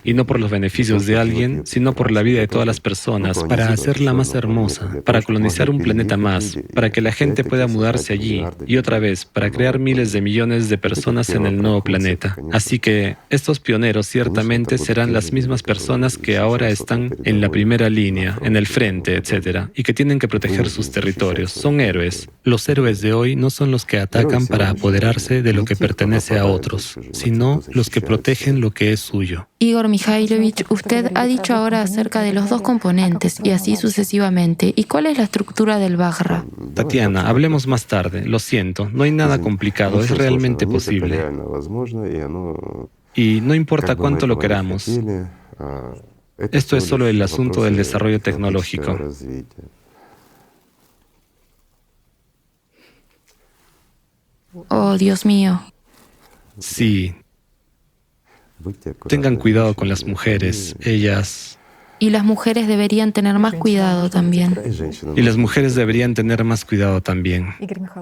y no por los beneficios de alguien, sino por la vida de todas las personas, para hacerla más hermosa, para colonizar un planeta más, para que la gente pueda mudarse allí, y otra vez, para crear miles de millones de personas en el nuevo planeta. Así que estos pioneros ciertamente serán las mismas personas que ahora están en la primera línea, en el frente, etc., y que tienen que proteger sus sus territorios, son héroes. Los héroes de hoy no son los que atacan para apoderarse de lo que pertenece a otros, sino los que protegen lo que es suyo. Igor Mikhailovich, usted ha dicho ahora acerca de los dos componentes y así sucesivamente. ¿Y cuál es la estructura del Vajra? Tatiana, hablemos más tarde. Lo siento, no hay nada complicado, es realmente posible. Y no importa cuánto lo queramos. Esto es solo el asunto del desarrollo tecnológico. Oh, Dios mío. Sí. Tengan cuidado con las mujeres. Ellas... Y las mujeres deberían tener más cuidado también. Y las mujeres deberían tener más cuidado también.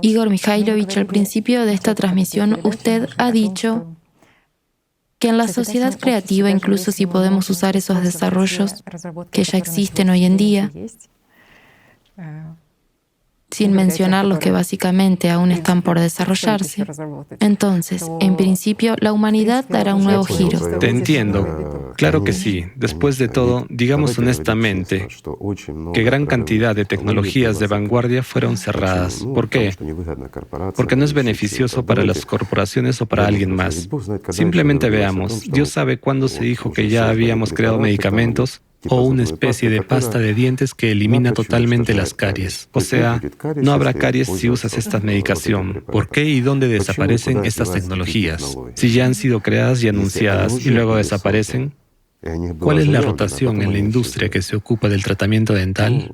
Igor Mikhailovich, al principio de esta transmisión, usted ha dicho que en la sociedad creativa, incluso si podemos usar esos desarrollos que ya existen hoy en día, sin mencionar los que básicamente aún están por desarrollarse, entonces, en principio, la humanidad dará un nuevo giro. Te entiendo. Claro que sí. Después de todo, digamos honestamente que gran cantidad de tecnologías de vanguardia fueron cerradas. ¿Por qué? Porque no es beneficioso para las corporaciones o para alguien más. Simplemente veamos, Dios sabe cuándo se dijo que ya habíamos creado medicamentos o una especie de pasta de dientes que elimina totalmente las caries. O sea, no habrá caries si usas esta medicación. ¿Por qué y dónde desaparecen estas tecnologías? Si ya han sido creadas y anunciadas y luego desaparecen, ¿cuál es la rotación en la industria que se ocupa del tratamiento dental?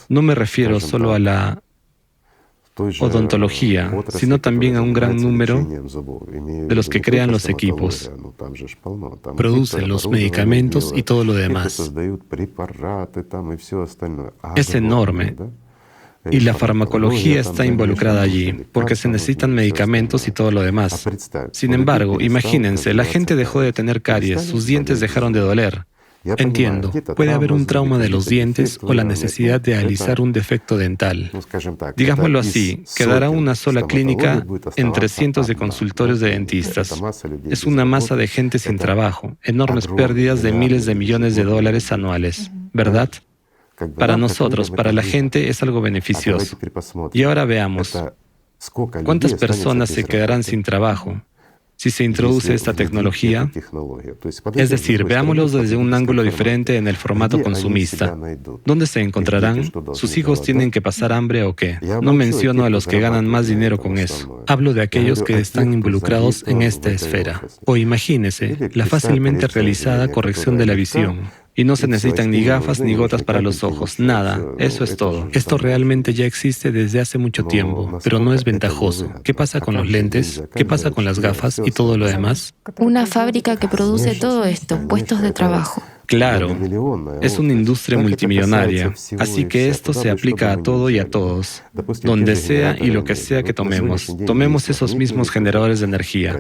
No me refiero solo a la odontología, sino también a un gran número de los que crean los equipos, producen los medicamentos y todo lo demás. Es enorme. Y la farmacología está involucrada allí, porque se necesitan medicamentos y todo lo demás. Sin embargo, imagínense, la gente dejó de tener caries, sus dientes dejaron de doler. Entiendo, puede haber un trauma de los dientes o la necesidad de alisar un defecto dental. Digámoslo así, quedará una sola clínica entre cientos de consultorios de dentistas. Es una masa de gente sin trabajo, enormes pérdidas de miles de millones de dólares anuales, ¿verdad? Para nosotros, para la gente, es algo beneficioso. Y ahora veamos, ¿cuántas personas se quedarán sin trabajo si se introduce esta tecnología? Es decir, veámoslo desde un ángulo diferente en el formato consumista. ¿Dónde se encontrarán? ¿Sus hijos tienen que pasar hambre o qué? No menciono a los que ganan más dinero con eso. Hablo de aquellos que están involucrados en esta esfera. O imagínese la fácilmente realizada corrección de la visión. Y no se necesitan ni gafas ni gotas para los ojos, nada, eso es todo. Esto realmente ya existe desde hace mucho tiempo, pero no es ventajoso. ¿Qué pasa con los lentes? ¿Qué pasa con las gafas y todo lo demás? Una fábrica que produce todo esto, puestos de trabajo. Claro, es una industria multimillonaria, así que esto se aplica a todo y a todos, donde sea y lo que sea que tomemos. Tomemos esos mismos generadores de energía.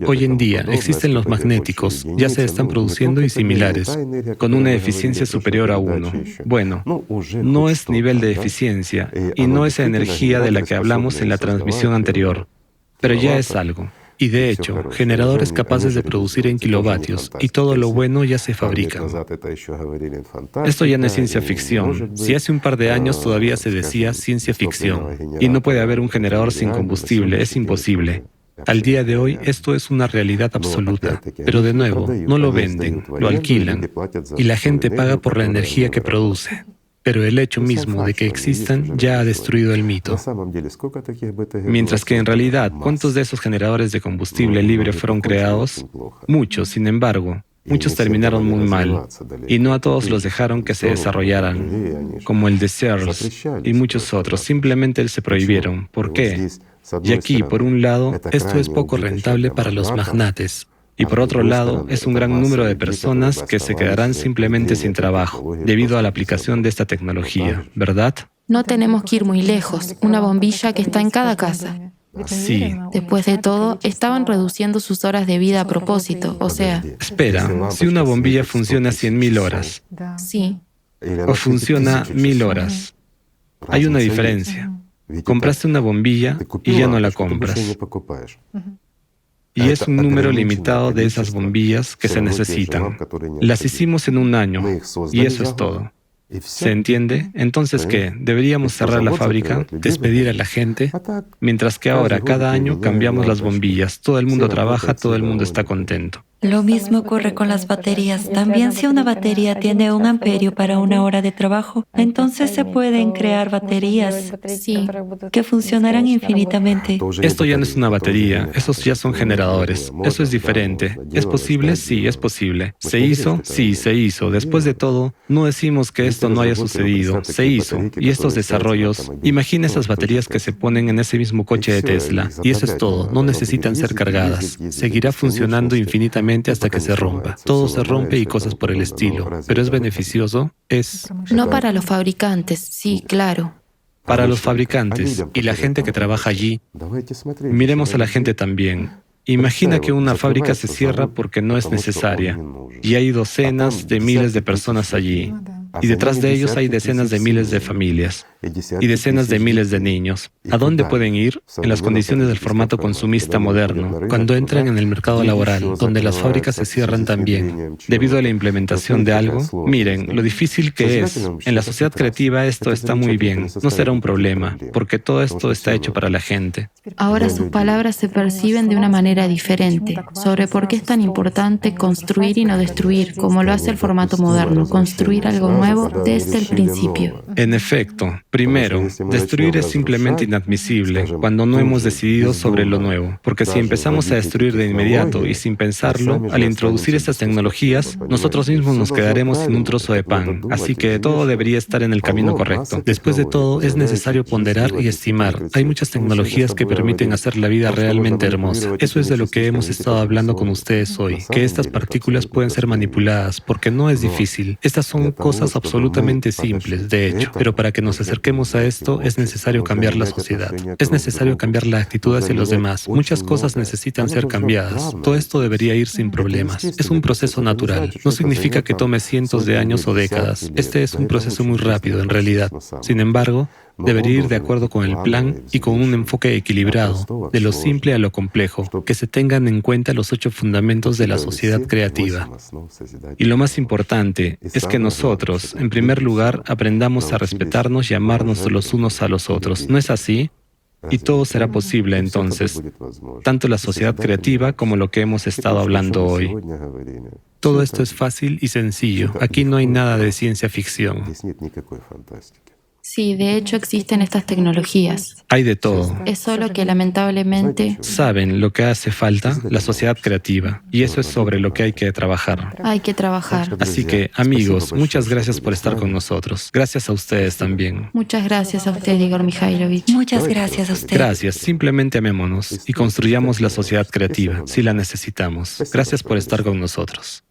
Hoy en día existen los magnéticos, ya se están produciendo y similares, con una eficiencia superior a 1. Bueno, no es nivel de eficiencia y no es energía de la que hablamos en la transmisión anterior, pero ya es algo. Y de hecho, generadores capaces de producir en kilovatios y todo lo bueno ya se fabrican. Esto ya no es ciencia ficción. Si hace un par de años todavía se decía ciencia ficción y no puede haber un generador sin combustible, es imposible. Al día de hoy esto es una realidad absoluta, pero de nuevo, no lo venden, lo alquilan y la gente paga por la energía que produce. Pero el hecho mismo de que existan ya ha destruido el mito. Mientras que en realidad, ¿cuántos de esos generadores de combustible libre fueron creados? Muchos, sin embargo. Muchos terminaron muy mal, y no a todos los dejaron que se desarrollaran, como el de Searls y muchos otros. Simplemente se prohibieron. ¿Por qué? Y aquí, por un lado, esto es poco rentable para los magnates. Y por otro lado, es un gran número de personas que se quedarán simplemente sin trabajo debido a la aplicación de esta tecnología, ¿verdad? No tenemos que ir muy lejos, una bombilla que está en cada casa. Sí. Después de todo, estaban reduciendo sus horas de vida a propósito, o sea... Espera, si una bombilla funciona 100.000 horas, Sí. o funciona 1.000 horas, hay una diferencia. Compraste una bombilla y ya no la compras. Y es un número limitado de esas bombillas que se necesitan. Las hicimos en un año, y eso es todo. ¿Se entiende? Entonces, ¿qué? ¿Deberíamos cerrar la fábrica, despedir a la gente? Mientras que ahora, cada año, cambiamos las bombillas. Todo el mundo trabaja, todo el mundo está contento. Lo mismo ocurre con las baterías. También si una batería tiene 1 amperio para 1 hora de trabajo, entonces se pueden crear baterías que funcionarán infinitamente. Esto ya no es una batería, esos ya son generadores. Eso es diferente. ¿Es posible? Sí, es posible. ¿Se hizo? Sí, se hizo. Después de todo, no decimos que esto no haya sucedido. Se hizo. Y estos desarrollos, imagina esas baterías que se ponen en ese mismo coche de Tesla. Y eso es todo. No necesitan ser cargadas. Seguirá funcionando infinitamente hasta que se rompa. Todo se rompe y cosas por el estilo. ¿Pero es beneficioso? No para los fabricantes, sí, claro. Para los fabricantes y la gente que trabaja allí, miremos a la gente también. Imagina que una fábrica se cierra porque no es necesaria y hay docenas de miles de personas allí. Y detrás de ellos hay decenas de miles de familias y decenas de miles de niños. ¿A dónde pueden ir? En las condiciones del formato consumista moderno, cuando entran en el mercado laboral, donde las fábricas se cierran también, debido a la implementación de algo. Miren, lo difícil que es. En la sociedad creativa esto está muy bien, no será un problema, porque todo esto está hecho para la gente. Ahora sus palabras se perciben de una manera diferente, sobre por qué es tan importante construir y no destruir, como lo hace el formato moderno, construir algo nuevo desde el principio. En efecto, primero, destruir es simplemente inadmisible cuando no hemos decidido sobre lo nuevo, porque si empezamos a destruir de inmediato y sin pensarlo, al introducir estas tecnologías, nosotros mismos nos quedaremos sin un trozo de pan, así que todo debería estar en el camino correcto. Después de todo, es necesario ponderar y estimar. Hay muchas tecnologías que permiten hacer la vida realmente hermosa. Eso es de lo que hemos estado hablando con ustedes hoy, que estas partículas pueden ser manipuladas, porque no es difícil. Estas son cosas absolutamente simples, de hecho, pero para que nos acerquemos a esto es necesario cambiar la sociedad. Es necesario cambiar la actitud hacia los demás. Muchas cosas necesitan ser cambiadas. Todo esto debería ir sin problemas. Es un proceso natural. No significa que tome cientos de años o décadas. Este es un proceso muy rápido, en realidad. Sin embargo, debería ir de acuerdo con el plan y con un enfoque equilibrado, de lo simple a lo complejo, que se tengan en cuenta los 8 fundamentos de la sociedad creativa. Y lo más importante es que nosotros, en primer lugar, aprendamos a respetarnos y amarnos los unos a los otros. ¿No es así? Y todo será posible entonces, tanto la sociedad creativa como lo que hemos estado hablando hoy. Todo esto es fácil y sencillo. Aquí no hay nada de ciencia ficción. Sí, de hecho existen estas tecnologías. Hay de todo. Es solo que lamentablemente Saben lo que hace falta, la sociedad creativa, y eso es sobre lo que hay que trabajar. hay que trabajar. Así que, amigos, muchas gracias por estar con nosotros. Gracias a ustedes también. Muchas gracias a usted, Igor Mikhailovich. Muchas gracias a usted. Gracias, simplemente amémonos y construyamos la sociedad creativa, si la necesitamos. Gracias por estar con nosotros.